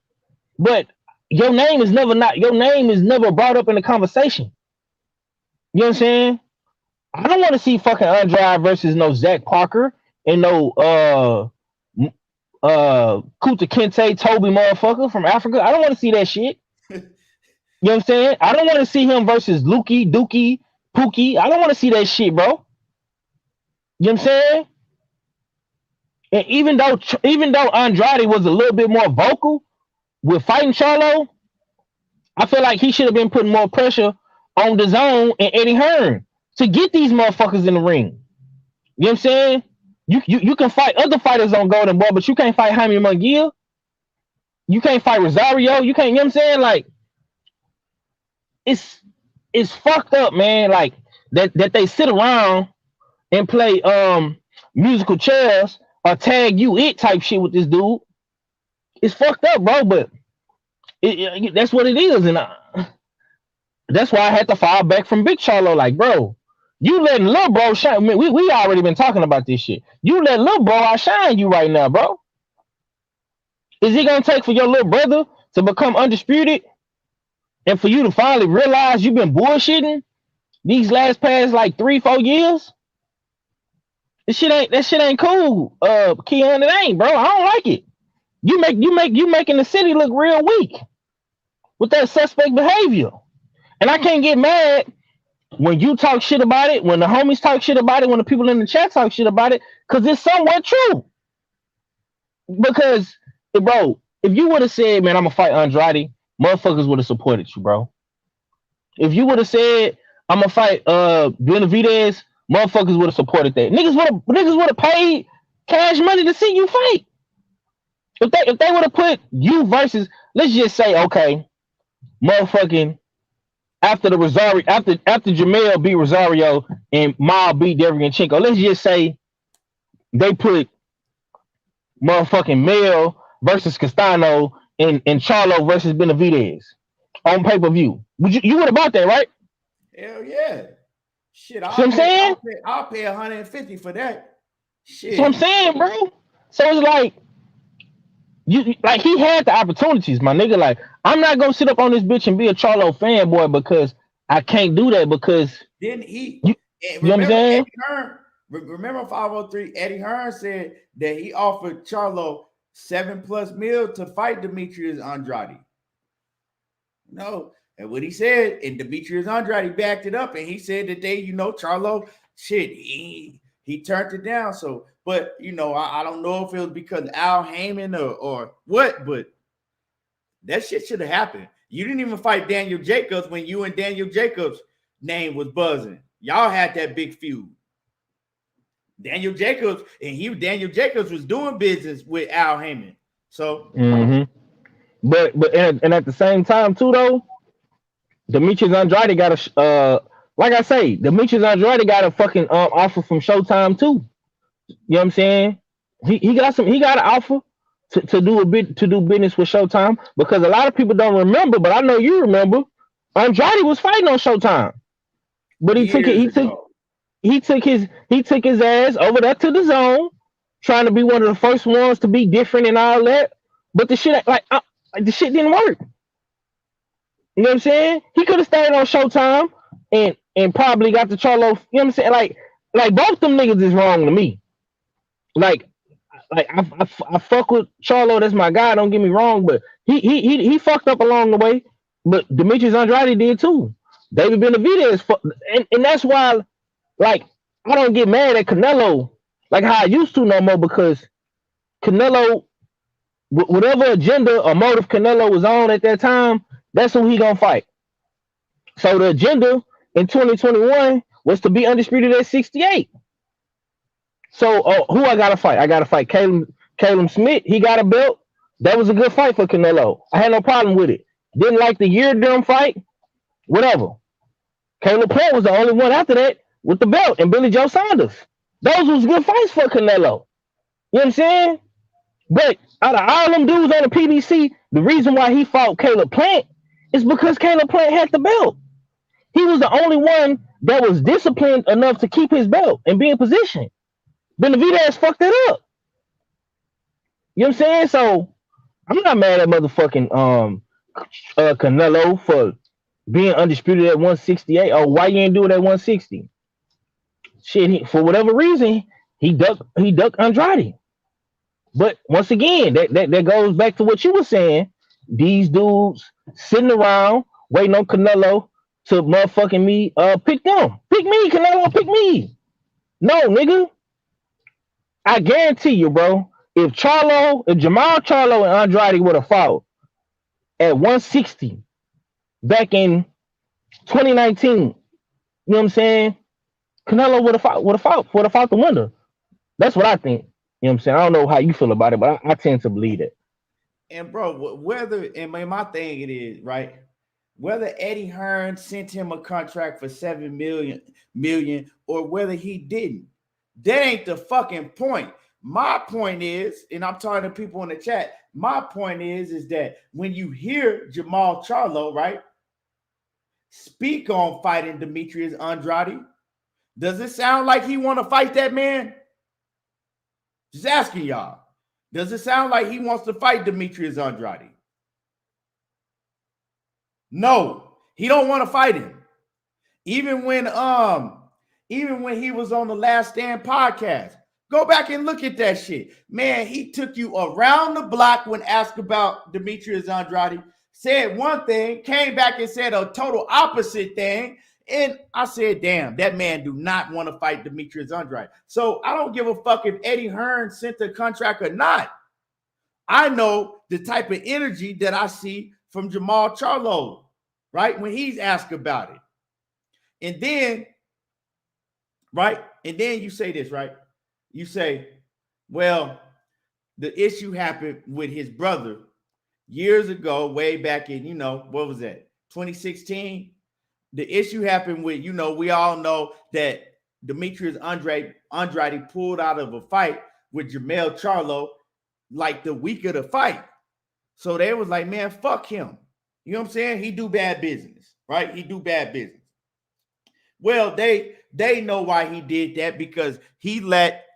but your name is never brought up in the conversation. You know what I'm saying? I don't want to see fucking Andrade versus no Zach Parker and no Kuta Kente Toby motherfucker from Africa. I don't want to see that shit. You know what I'm saying? I don't want to see him versus Lukey, Dookie, Pookie. I don't want to see that shit, bro. You know what I'm saying? And even though Andrade was a little bit more vocal with fighting Charlo, I feel like he should have been putting more pressure on the zone and Eddie Hearn to get these motherfuckers in the ring. You know what I'm saying? You can fight other fighters on Golden Boy, but you can't fight Jaime Munguia. You can't fight Rosario. You can't, you know what I'm saying? Like, it's fucked up, man. Like that they sit around and play musical chairs or tag you it type shit with this dude. It's fucked up, bro, but that's what it is. And that's why I had to fall back from Big Charlo. Like, bro, you letting Lil Bro shine. I mean, we already been talking about this shit. You let Lil Bro outshine you right now, bro. Is it gonna take for your little brother to become undisputed and for you to finally realize you've been bullshitting these past like 3-4 years? That shit ain't cool. Keon, it ain't, bro. I don't like it. You making the city look real weak with that suspect behavior. And I can't get mad when you talk shit about it, when the homies talk shit about it, when the people in the chat talk shit about it, because it's somewhat true. Because, bro, if you would have said, man, I'm gonna fight Andrade, motherfuckers would have supported you, bro. If you would have said, I'm gonna fight Benavidez, motherfuckers would have supported that. Niggas would have paid cash money to see you fight. If they would have put you versus, let's just say, okay, motherfucking after Jamel beat Rosario and Mal beat Derevyanchenko, let's just say they put motherfucking Mel versus Castano and Charlo versus Benavidez on pay-per-view. You would have bought that, right? Hell yeah. Shit, I'm saying? I'll pay $150 for that. Shit. That's what I'm saying, bro. So it's like he had the opportunities, my nigga. Like, I'm not gonna sit up on this bitch and be a Charlo fanboy because I can't do that because then he you know what I'm saying? Remember 503, Eddie Hearn said that he offered Charlo $7+ million to fight Demetrius Andrade. No, and what he said, and Demetrius Andrade backed it up, and he said that Charlo, shit, he turned it down. So, but I don't know if it was because Al Heyman or what, but that shit should have happened. You didn't even fight Daniel Jacobs when you and Daniel Jacobs' name was buzzing. Y'all had that big feud. Daniel Jacobs was doing business with Al Heyman. So, but at the same time too, though, Demetrius Andrade got Demetrius Andrade got a fucking offer from Showtime too. You know what I'm saying? He got an offer to do business with Showtime, because a lot of people don't remember, but I know you remember. Andrade was fighting on Showtime, but Years ago. he took his ass over there to the zone, trying to be one of the first ones to be different and all that. But the shit the shit didn't work. You know what I'm saying? He could have stayed on Showtime and probably got the Charlo. You know what I'm saying? Like both them niggas is wrong to me. Like I fuck with Charlo. That's my guy. Don't get me wrong, but he fucked up along the way. But Demetrius Andrade did too. David Benavidez, and that's why, like, I don't get mad at Canelo like how I used to no more, because Canelo, whatever agenda or motive Canelo was on at that time, that's who he gonna fight. So the agenda in 2021 was to be undisputed at 68. So who I gotta fight? I gotta fight Caleb Smith. He got a belt. That was a good fight for Canelo. I had no problem with it. Didn't like the year dumb fight. Whatever. Caleb Plant was the only one after that with the belt, and Billy Joe Saunders. Those was good fights for Canelo. You know what I'm saying? But out of all them dudes on the PBC, the reason why he fought Caleb Plant is because Caleb Plant had the belt. He was the only one that was disciplined enough to keep his belt and be in position. Benavidez fucked it up. You know what I'm saying? So I'm not mad at motherfucking Canelo for being undisputed at 168. Oh, why you ain't do it at 160? Shit, for whatever reason, he ducked Andrade. But once again, that goes back to what you were saying. These dudes sitting around waiting on Canelo to motherfucking me pick them. Pick me, Canelo, pick me. No, nigga. I guarantee you, bro, if Jermall Charlo and Andrade would have fought at 160 back in 2019, you know what I'm saying? Canelo would have fought the winner. That's what I think. You know what I'm saying? I don't know how you feel about it, but I tend to believe it. And bro, my thing it is, right? Whether Eddie Hearn sent him a contract for $7 million or whether he didn't, that ain't the fucking point. My point is, and I'm talking to people in the chat, my point is that when you hear Jermall Charlo, right, speak on fighting Demetrius Andrade, does it sound like he want to fight that man? Just asking y'all. Does it sound like he wants to fight Demetrius Andrade? No, he don't want to fight him. Even when he was on the Last Stand podcast, go back and look at that shit. Man, he took you around the block when asked about Demetrius Andrade, said one thing, came back and said a total opposite thing. And I said, damn, that man do not want to fight Demetrius Andrade. So I don't give a fuck if Eddie Hearn sent the contract or not. I know the type of energy that I see from Jermall Charlo, right, when he's asked about it. And then, right, and then you say this, right? You say, well, the issue happened with his brother years ago, way back in, what was that, 2016? The issue happened with, we all know that Demetrius Andrade pulled out of a fight with Jermall Charlo like the week of the fight. So they was like, man, fuck him. You know what I'm saying? He do bad business, right? He do bad business. Well, they know why he did that, because he let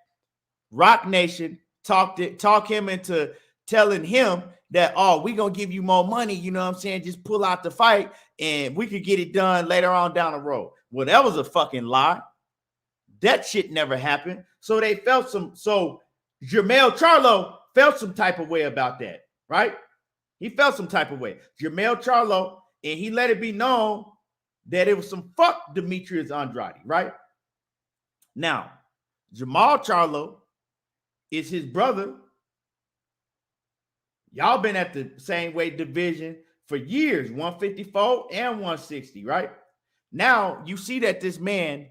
Rock Nation talk him into telling him that, oh, we're going to give you more money, you know what I'm saying? Just pull out the fight and we could get it done later on down the road. Well, that was a fucking lie. That shit never happened. So Jermall Charlo felt some type of way about that, right? He felt some type of way. Jermall Charlo, and he let it be known that it was some fuck Demetrius Andrade, right? Now, Jermall Charlo is his brother. Y'all been at the same weight division for years, 154 and 160, right? Now, you see that this man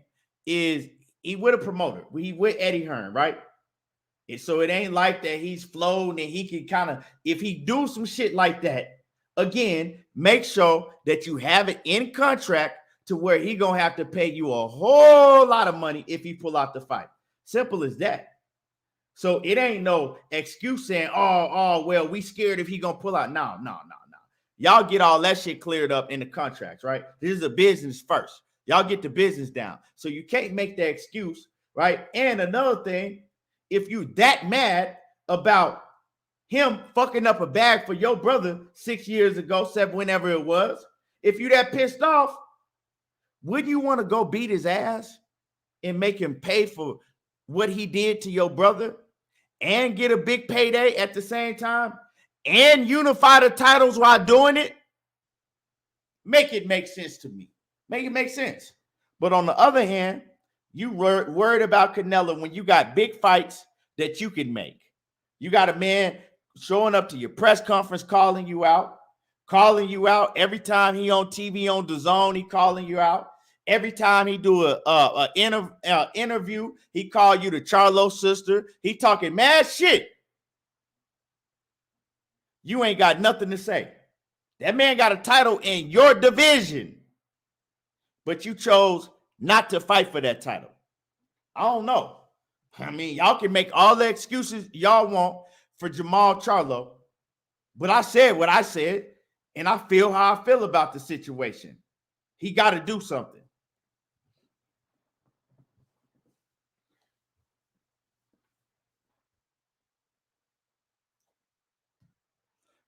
he with a promoter. He with Eddie Hearn, right? And so it ain't like that he's floating and he can kind of, if he do some shit like that, again, make sure that you have it in contract to where he gonna have to pay you a whole lot of money if he pull out the fight. Simple as that. So it ain't no excuse saying, well, we scared if he gonna pull out. No. Y'all get all that shit cleared up in the contracts, right? This is a business first. Y'all get the business down. So you can't make that excuse, right? And another thing, if you that mad about him fucking up a bag for your brother 6 years ago, whenever it was, if you that pissed off, would you want to go beat his ass and make him pay for what he did to your brother and get a big payday at the same time and unify the titles while doing it? Make it make sense to me. Make it make sense. But on the other hand, you worried about Canelo when you got big fights that you can make. You got a man showing up to your press conference, calling you out every time he on TV on DAZN. He calling you out every time he do a interview. He call you the Charlo sister. He talking mad shit. You ain't got nothing to say. That man got a title in your division, but you chose not to fight for that title. I don't know. I mean, y'all can make all the excuses y'all want for Jermall Charlo, but I said what I said, and I feel how I feel about the situation. He got to do something.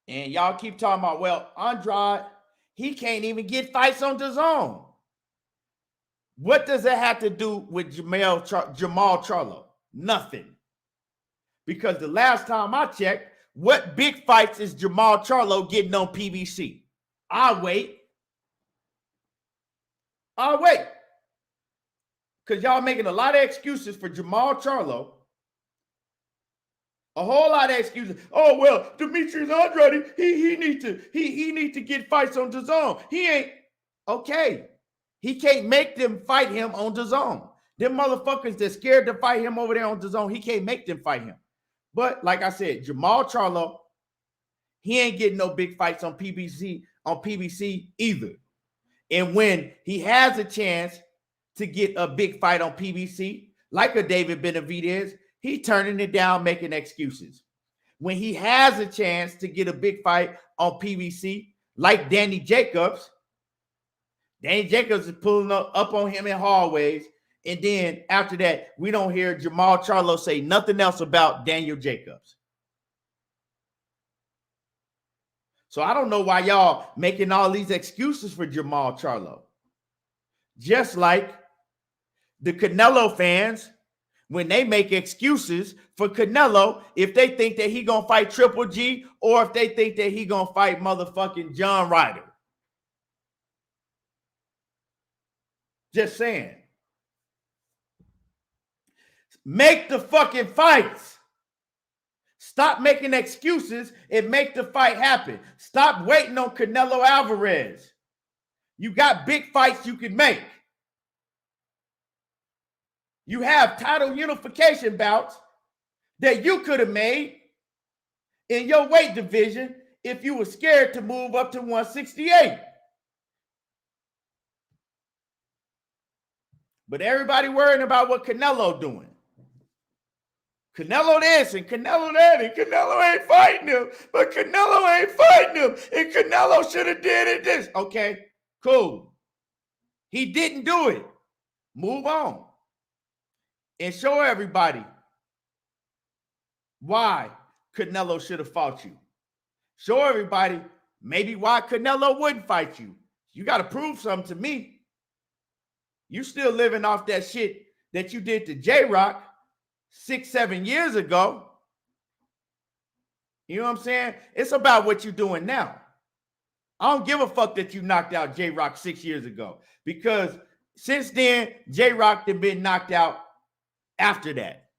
And y'all keep talking about, well, Andrade, he can't even get fights on DAZN. What does that have to do with Jermall Charlo? Nothing. Because the last time I checked, what big fights is Jermall Charlo getting on PBC? I'll wait. Because y'all making a lot of excuses for Jermall Charlo. A whole lot of excuses. Oh, well, Dmitry Andrade, he need to get fights on DAZN. He ain't okay. He can't make them fight him on DAZN. Them motherfuckers that scared to fight him over there on DAZN, he can't make them fight him. But like I said, Jermall Charlo, he ain't getting no big fights on PBC either. And when he has a chance to get a big fight on PBC, like a David Benavidez, he turning it down, making excuses. When he has a chance to get a big fight on PBC, like Danny Jacobs is pulling up on him in hallways. And then after that, we don't hear Jermall Charlo say nothing else about Daniel Jacobs. So I don't know why y'all making all these excuses for Jermall Charlo. Just like the Canelo fans, when they make excuses for Canelo, if they think that he gonna fight Triple G or if they think that he gonna fight motherfucking John Ryder. Just saying. Make the fucking fights. Stop making excuses and make the fight happen. Stop waiting on Canelo Alvarez. You got big fights you can make. You have title unification bouts that you could have made in your weight division if you were scared to move up to 168. But everybody worrying about what Canelo doing. Canelo this and Canelo that, and Canelo ain't fighting him, but Canelo ain't fighting him, and Canelo should have did it this. Okay, cool. He didn't do it. Move on. And show everybody why Canelo should have fought you. Show everybody maybe why Canelo wouldn't fight you. You got to prove something to me. You still living off that shit that you did to J-Rock 6-7 years ago. You know what I'm saying? It's about what you're doing now. I don't give a fuck that you knocked out J-Rock 6 years ago, because since then, J-Rock had been knocked out after that.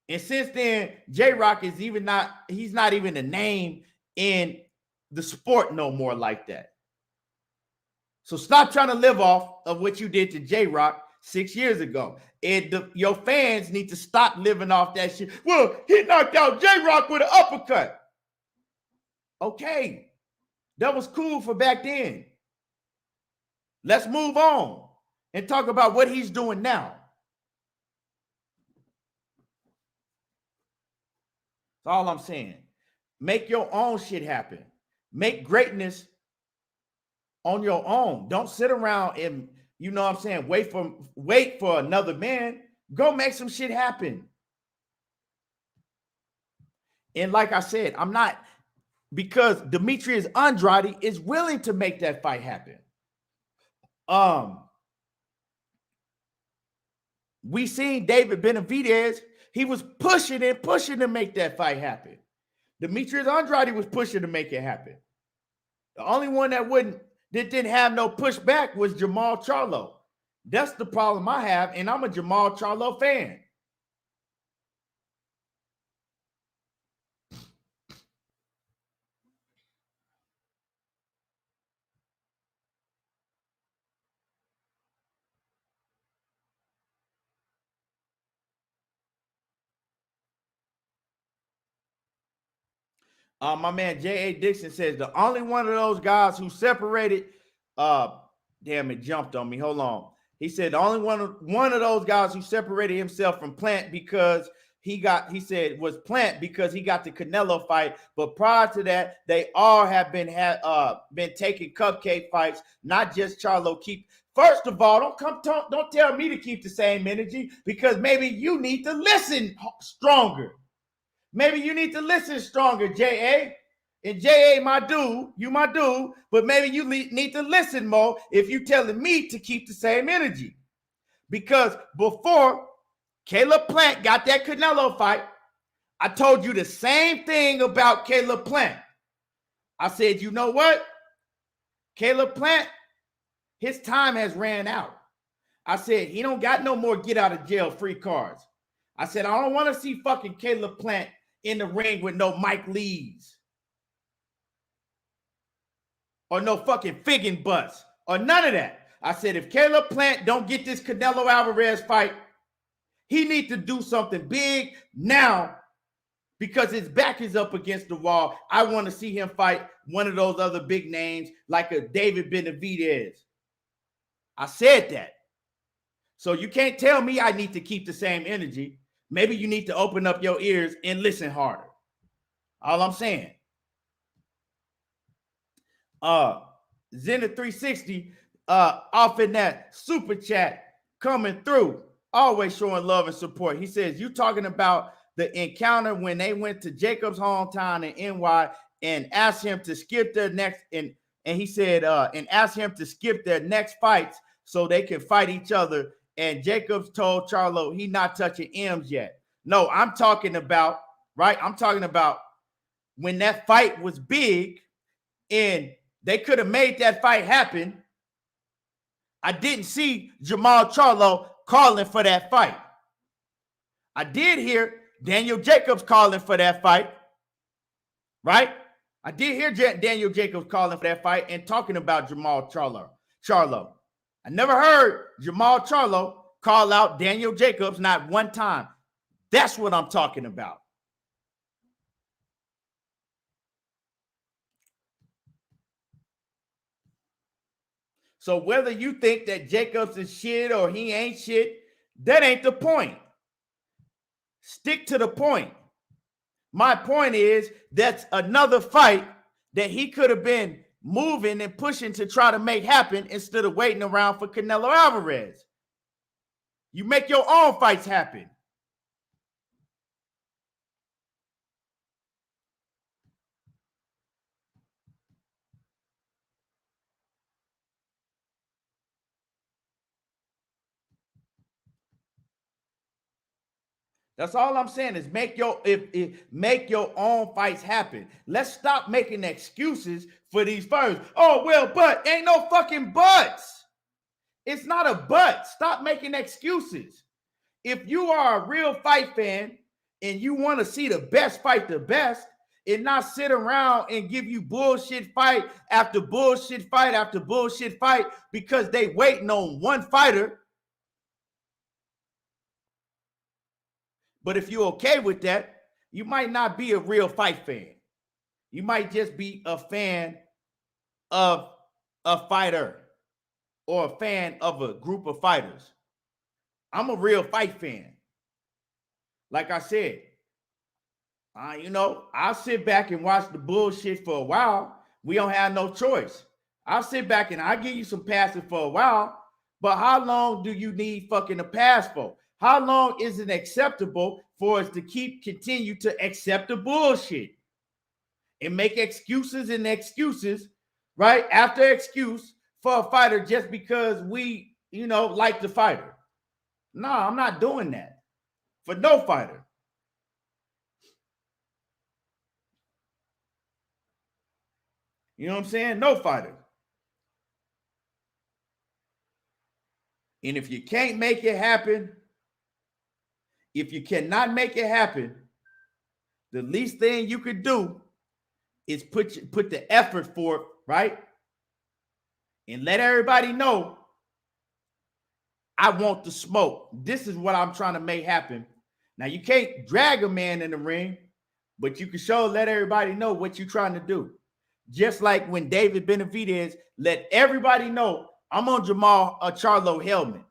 And since then, J-Rock is he's not even a name in the sport no more like that. So stop trying to live off of what you did to J-Rock 6 years ago. And your fans need to stop living off that shit. Well, he knocked out J-Rock with an uppercut. Okay. That was cool for back then. Let's move on and talk about what he's doing now. That's all I'm saying. Make your own shit happen. Make greatness on your own. Don't sit around and, you know what I'm saying, wait for another man. Go make some shit happen. And like I said, I'm not, because Demetrius Andrade is willing to make that fight happen. We seen David Benavidez. He was pushing to make that fight happen. Demetrius Andrade was pushing to make it happen. The only one that didn't have no pushback was Jermall Charlo. That's the problem I have, and I'm a Jermall Charlo fan. My man J.A. Dixon says the only one of those guys who separated, damn, it jumped on me. Hold on. He said the only one of those guys who separated himself from Plant because was Plant because he got the Canelo fight. But prior to that, they all have been taking cupcake fights, not just Charlo. First of all, don't tell me to keep the same energy, because maybe you need to listen stronger. Maybe you need to listen stronger, J.A. And J.A., my dude, you my dude, but maybe you need to listen more if you're telling me to keep the same energy. Because before Caleb Plant got that Canelo fight, I told you the same thing about Caleb Plant. I said, you know what? Caleb Plant, his time has ran out. I said, he don't got no more get out of jail free cards. I said, I don't want to see fucking Caleb Plant in the ring with no Mike Lees or no fucking Figgin butts or none of that. I said, if Caleb Plant don't get this Canelo Alvarez fight, he needs to do something big now, because his back is up against the wall. I want to see him fight one of those other big names like a David Benavidez. I said that. So you can't tell me I need to keep the same energy. Maybe you need to open up your ears and listen harder. All I'm saying. Zenith 360 off in that super chat coming through, always showing love and support. He says, you talking about the encounter when they went to Jacob's hometown in NY and asked him to skip their next, and he said, and asked him to skip their next fights so they can fight each other. And Jacobs told Charlo he not touching M's yet. No, I'm talking about, right? I'm talking about when that fight was big and they could have made that fight happen. I didn't see Jermall Charlo calling for that fight. I did hear Daniel Jacobs calling for that fight, right? I did hear Daniel Jacobs calling for that fight and talking about Jermall Charlo. I never heard Jermall Charlo call out Daniel Jacobs, not one time. That's what I'm talking about. So whether you think that Jacobs is shit or he ain't shit, that ain't the point. Stick to the point. My point is that's another fight that he could have been moving and pushing to try to make happen instead of waiting around for Canelo Alvarez. You make your own fights happen. That's all I'm saying is make your own fights happen. Let's stop making excuses for these fights. Oh, well, but ain't no fucking buts. It's not a but. Stop making excuses. If you are a real fight fan and you want to see the best fight the best and not sit around and give you bullshit fight after bullshit fight after bullshit fight because they waiting on one fighter. But if you're okay with that, you might not be a real fight fan. You might just be a fan of a fighter or a fan of a group of fighters. I'm a real fight fan. Like I said, You know, I'll sit back and watch the bullshit for a while. We don't have no choice. I'll sit back and I'll give you some passing for a while. But how long do you need fucking a pass for? How long is it acceptable for us to continue to accept the bullshit and make excuses and excuses, right? After excuse for a fighter just because we, you know, like the fighter. No, I'm not doing that for no fighter. You know what I'm saying? No fighter. And if you can't make it happen, if you cannot make it happen, the least thing you could do is put the effort for it, right? And let everybody know I want the smoke. This is what I'm trying to make happen. Now, you can't drag a man in the ring, but you can let everybody know what you're trying to do. Just like when David Benavidez let everybody know I'm on Jermall Charlo helmet.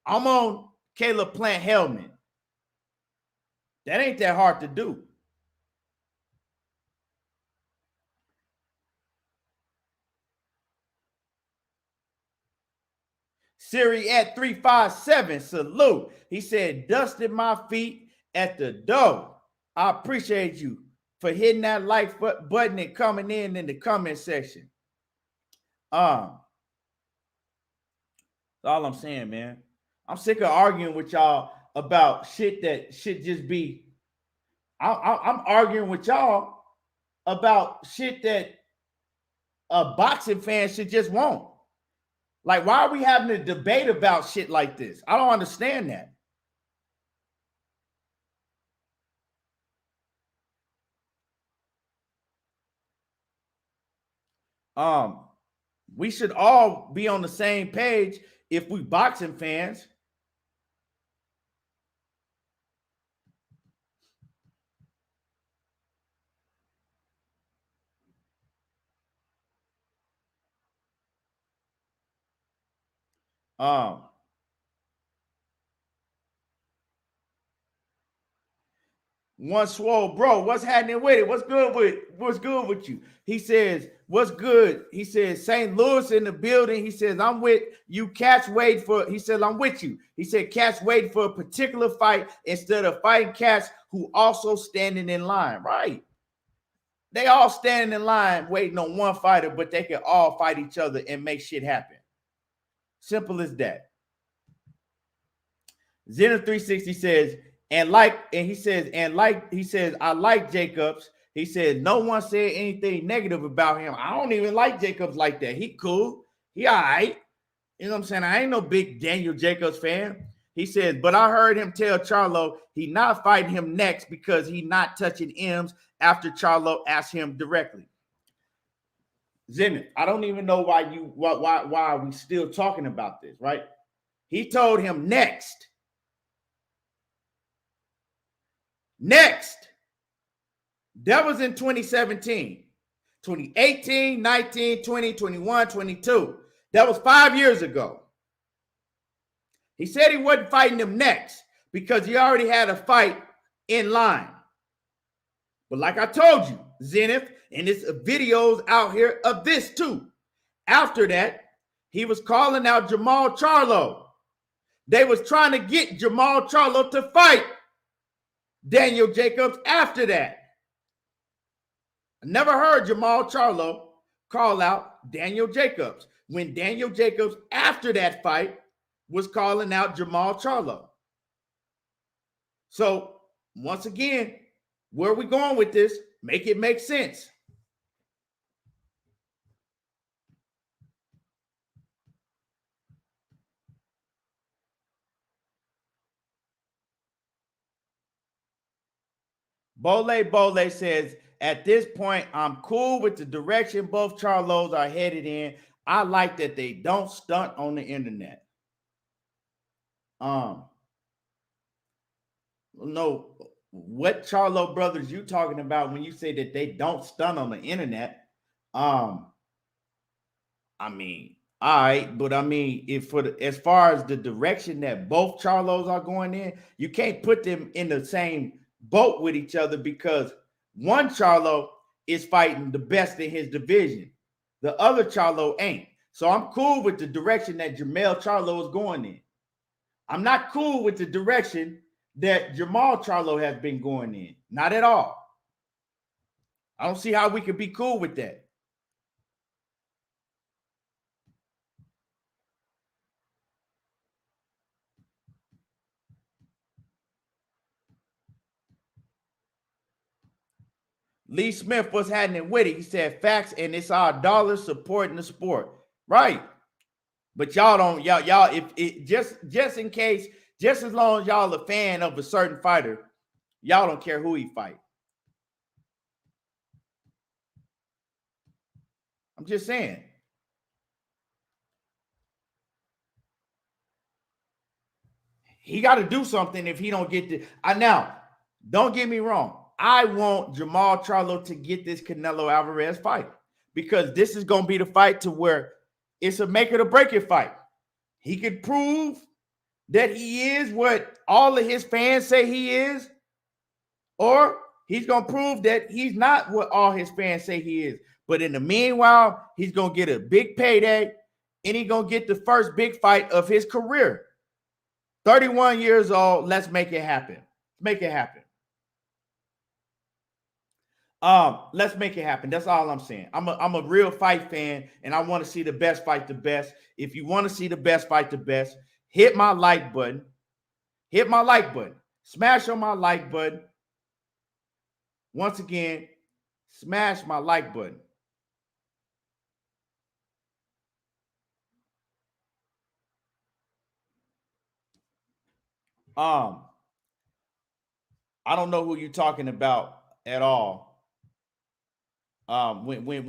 I'm on Caleb Plant helmet. That ain't that hard to do. Siri at 357, salute. He said, dusted my feet at the door. I appreciate you for hitting that like button and coming in the comment section. That's all I'm saying, man. I'm sick of arguing with y'all about shit that should just be. I'm arguing with y'all about shit that a boxing fan should just want. Like, why are we having a debate about shit like this? I don't understand that. We should all be on the same page if we boxing fans. One swole, bro, what's happening with it? What's good with you? He says, what's good? He says, St. Louis in the building. He says, I'm with you. Cats wait for, he said, I'm with you. He said, cats waiting for a particular fight instead of fighting cats who also standing in line. Right. They all standing in line waiting on one fighter, but they can all fight each other and make shit happen. Simple as that. Zenith360 says, I like Jacobs. He said, no one said anything negative about him. I don't even like Jacobs like that. He cool. He all right. You know what I'm saying? I ain't no big Daniel Jacobs fan. He says, but I heard him tell Charlo he not fighting him next because he not touching M's after Charlo asked him directly. Zenith, I don't even know why are we still talking about this, right? He told him next. That was in 2017, 2018, 19, 20, 21, 22. That was 5 years ago. He said he wasn't fighting him next because he already had a fight in line. But like I told you, Zenith, and there's videos out here of this too. After that, he was calling out Jermall Charlo. They was trying to get Jermall Charlo to fight Daniel Jacobs after that. I never heard Jermall Charlo call out Daniel Jacobs when Daniel Jacobs, after that fight, was calling out Jermall Charlo. So, once again, where are we going with this? Make it make sense. Bole says, at this point, I'm cool with the direction both Charlos are headed in. I like that they don't stunt on the internet. No, what Charlo brothers you talking about when you say that they don't stunt on the internet? I mean, all right, but I mean, as far as the direction that both Charlos are going in, you can't put them in the same boat with each other because one Charlo is fighting the best in his division. The other Charlo ain't. So I'm cool with the direction that Jermall Charlo is going in. I'm not cool with the direction that Jermall Charlo has been going in. Not at all. I don't see how we could be cool with that. Lee Smith was happening with it. He said facts, and it's our dollars supporting the sport. Right. But y'all don't, y'all, if it just in case, just as long as y'all a fan of a certain fighter, y'all don't care who he fight. I'm just saying. He got to do something if he don't get the. Now, don't get me wrong. I want Jermall Charlo to get this Canelo Alvarez fight because this is going to be the fight to where it's a make it or break it fight. He could prove that he is what all of his fans say he is, or he's going to prove that he's not what all his fans say he is. But in the meanwhile, he's going to get a big payday, and he's going to get the first big fight of his career. 31 years old, let's make it happen. Make it happen. Let's make it happen. That's all I'm saying. I'm a real fight fan, and I want to see the best fight the best. If you want to see the best fight the best, hit my like button. Hit my like button. Smash on my like button. Once again, smash my like button. I don't know who you're talking about at all. When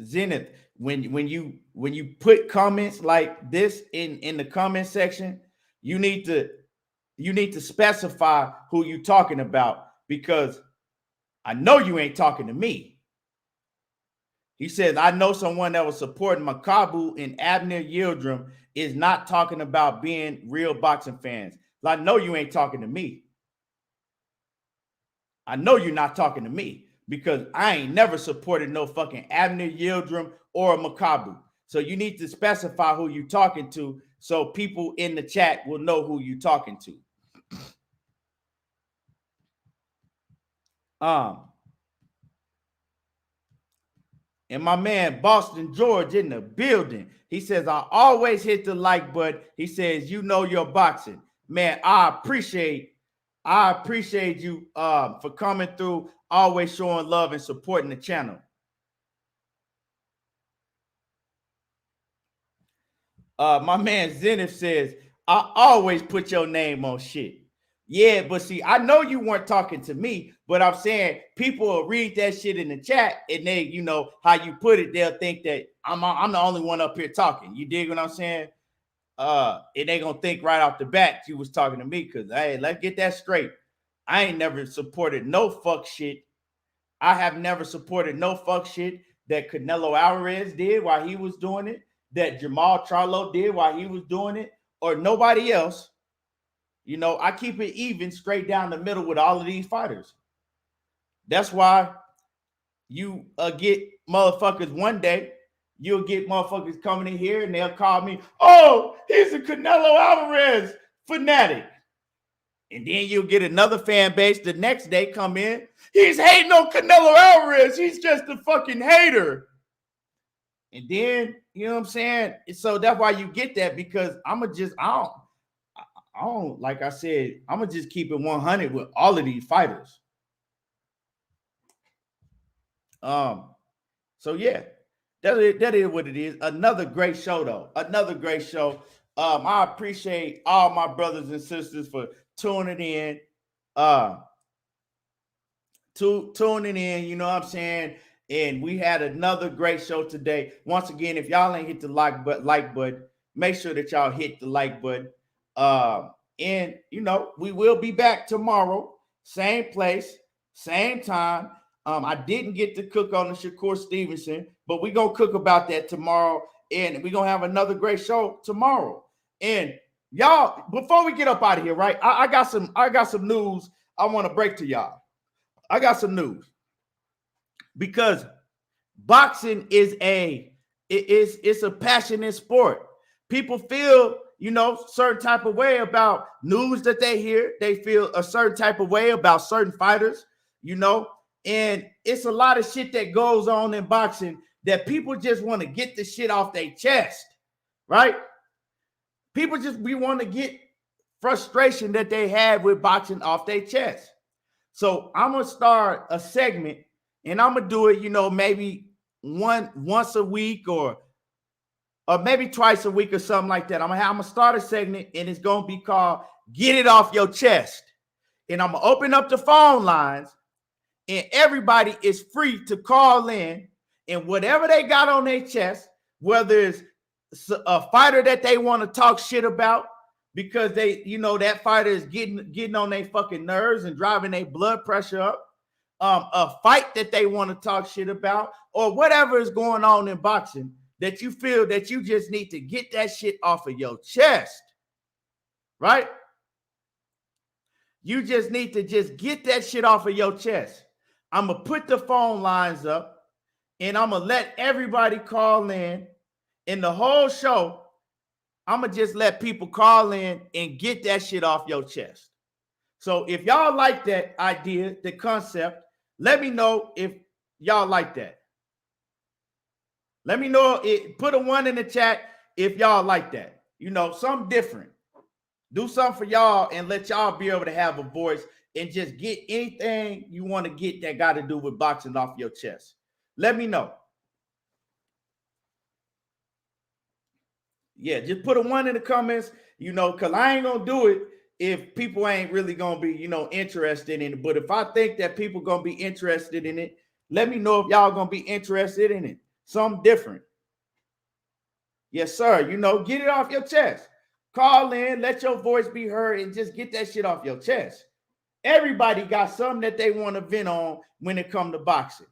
Zenith, when you put comments like this in the comment section, you need to specify who you're talking about, because I know you ain't talking to me. He says, I know someone that was supporting Makabu and Abner Yildirim is not talking about being real boxing fans. I know you ain't talking to me. I know you're not talking to me, because I ain't never supported no fucking Abner Yildirim or Makabu. So you need to specify who you're talking to so people in the chat will know who you're talking to. And my man Boston George in the building. He says, I always hit the like button. He says, you know your boxing. Man, I appreciate you for coming through, always showing love and supporting the channel. My man Zenith says, I always put your name on shit. Yeah, but see, I know you weren't talking to me, but I'm saying people will read that shit in the chat, and they, you know, how you put it, they'll think that I'm the only one up here talking. You dig what I'm saying? And they gonna think right off the bat you was talking to me, because, hey, let's get that straight. I ain't never supported no fuck shit. I have never supported no fuck shit that Canelo Alvarez did while he was doing it, that Jermall Charlo did while he was doing it, or nobody else. You know, I keep it even straight down the middle with all of these fighters. That's why you get motherfuckers one day, you'll get motherfuckers coming in here and they'll call me, oh, he's a Canelo Alvarez fanatic. And then you'll get another fan base the next day come in, he's hating on Canelo Alvarez, he's just a fucking hater. And then, you know what I'm saying? So that's why you get that, because I don't, like I said, I'm going to just keep it 100 with all of these fighters. So yeah, that is what it is. Another great show, though. Another great show. I appreciate all my brothers and sisters for tuning in. Tuning in, you know what I'm saying? And we had another great show today. Once again, if y'all ain't hit the like button, make sure that y'all hit the like button. And you know, we will be back tomorrow, same place, same time. I didn't get to cook on the Shakur Stevenson, but we're gonna cook about that tomorrow, and we're gonna have another great show tomorrow. And y'all, before we get up out of here, right? I got some news I want to break to y'all. I got some news. Because boxing is it's a passionate sport. People feel, certain type of way about news that they hear. They feel a certain type of way about certain fighters, and it's a lot of shit that goes on in boxing that people just want to get the shit off their chest, right? We want to get frustration that they have with boxing off their chest. So I'm going to start a segment, and I'm going to do it, maybe once a week or maybe twice a week or something like that. I'm going to start a segment, and it's going to be called Get It Off Your Chest. And I'm going to open up the phone lines, and everybody is free to call in, and whatever they got on their chest, whether it's a fighter that they want to talk shit about because they, that fighter is getting on their fucking nerves and driving their blood pressure up, a fight that they want to talk shit about, or whatever is going on in boxing that you feel that you just need to get that shit off of your chest, right? You just need to just get that shit off of your chest. I'm going to put the phone lines up, and I'm going to let everybody call in. In the whole show, I'm going to just let people call in and get that shit off your chest. So if y'all like that idea, the concept, let me know if y'all like that. Let me know, put a 1 in the chat if y'all like that. Something different. Do something for y'all and let y'all be able to have a voice and just get anything you want to get that got to do with boxing off your chest. Let me know. Yeah, just put a 1 in the comments, because I ain't going to do it if people ain't really going to be, interested in it. But if I think that people going to be interested in it, let me know if y'all going to be interested in it. Something different. Yes, sir. Get it off your chest. Call in, let your voice be heard, and just get that shit off your chest. Everybody got something that they want to vent on when it comes to boxing.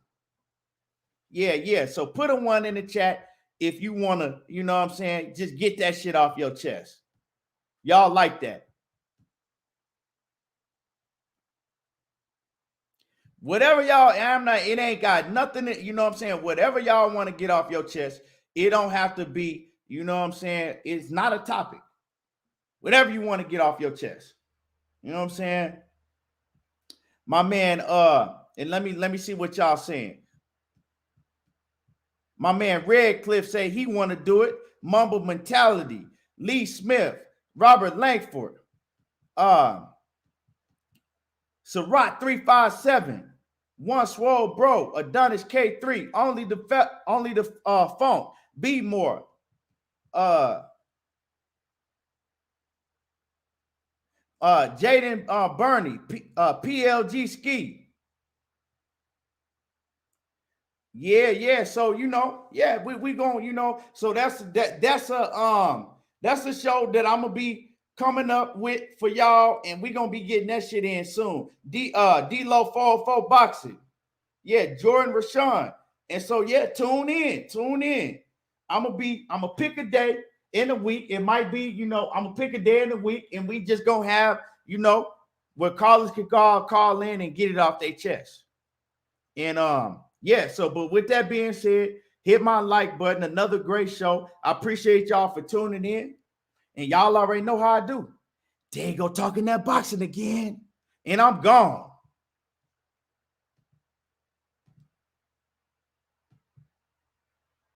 Yeah. So put a 1 in the chat if you want to, just get that shit off your chest. Y'all like that. Whatever y'all, it ain't got nothing, whatever y'all want to get off your chest, it don't have to be, it's not a topic. Whatever you want to get off your chest. My man, and let me see what y'all saying. My man Redcliffe say he want to do it. Mumble Mentality. Lee Smith. Robert Langford. Sarat 357. One Swole Bro. Adonis K3. Only the Funk. Be More. Jaden Bernie. PLG Ski. Yeah. So we going, so that's a show that I'm gonna be coming up with for y'all, and we gonna be getting that shit in soon. D-Lo 404 Boxing. Yeah, Jordan Rashawn. And so tune in. I'm gonna pick a day in the week. It might be, I'm gonna pick a day in the week, and we just gonna have, where callers can call in and get it off their chest. And but with that being said, hit my like button. Another great show. I appreciate y'all for tuning in. And y'all already know how I do. There you go, talking that boxing again. And I'm gone.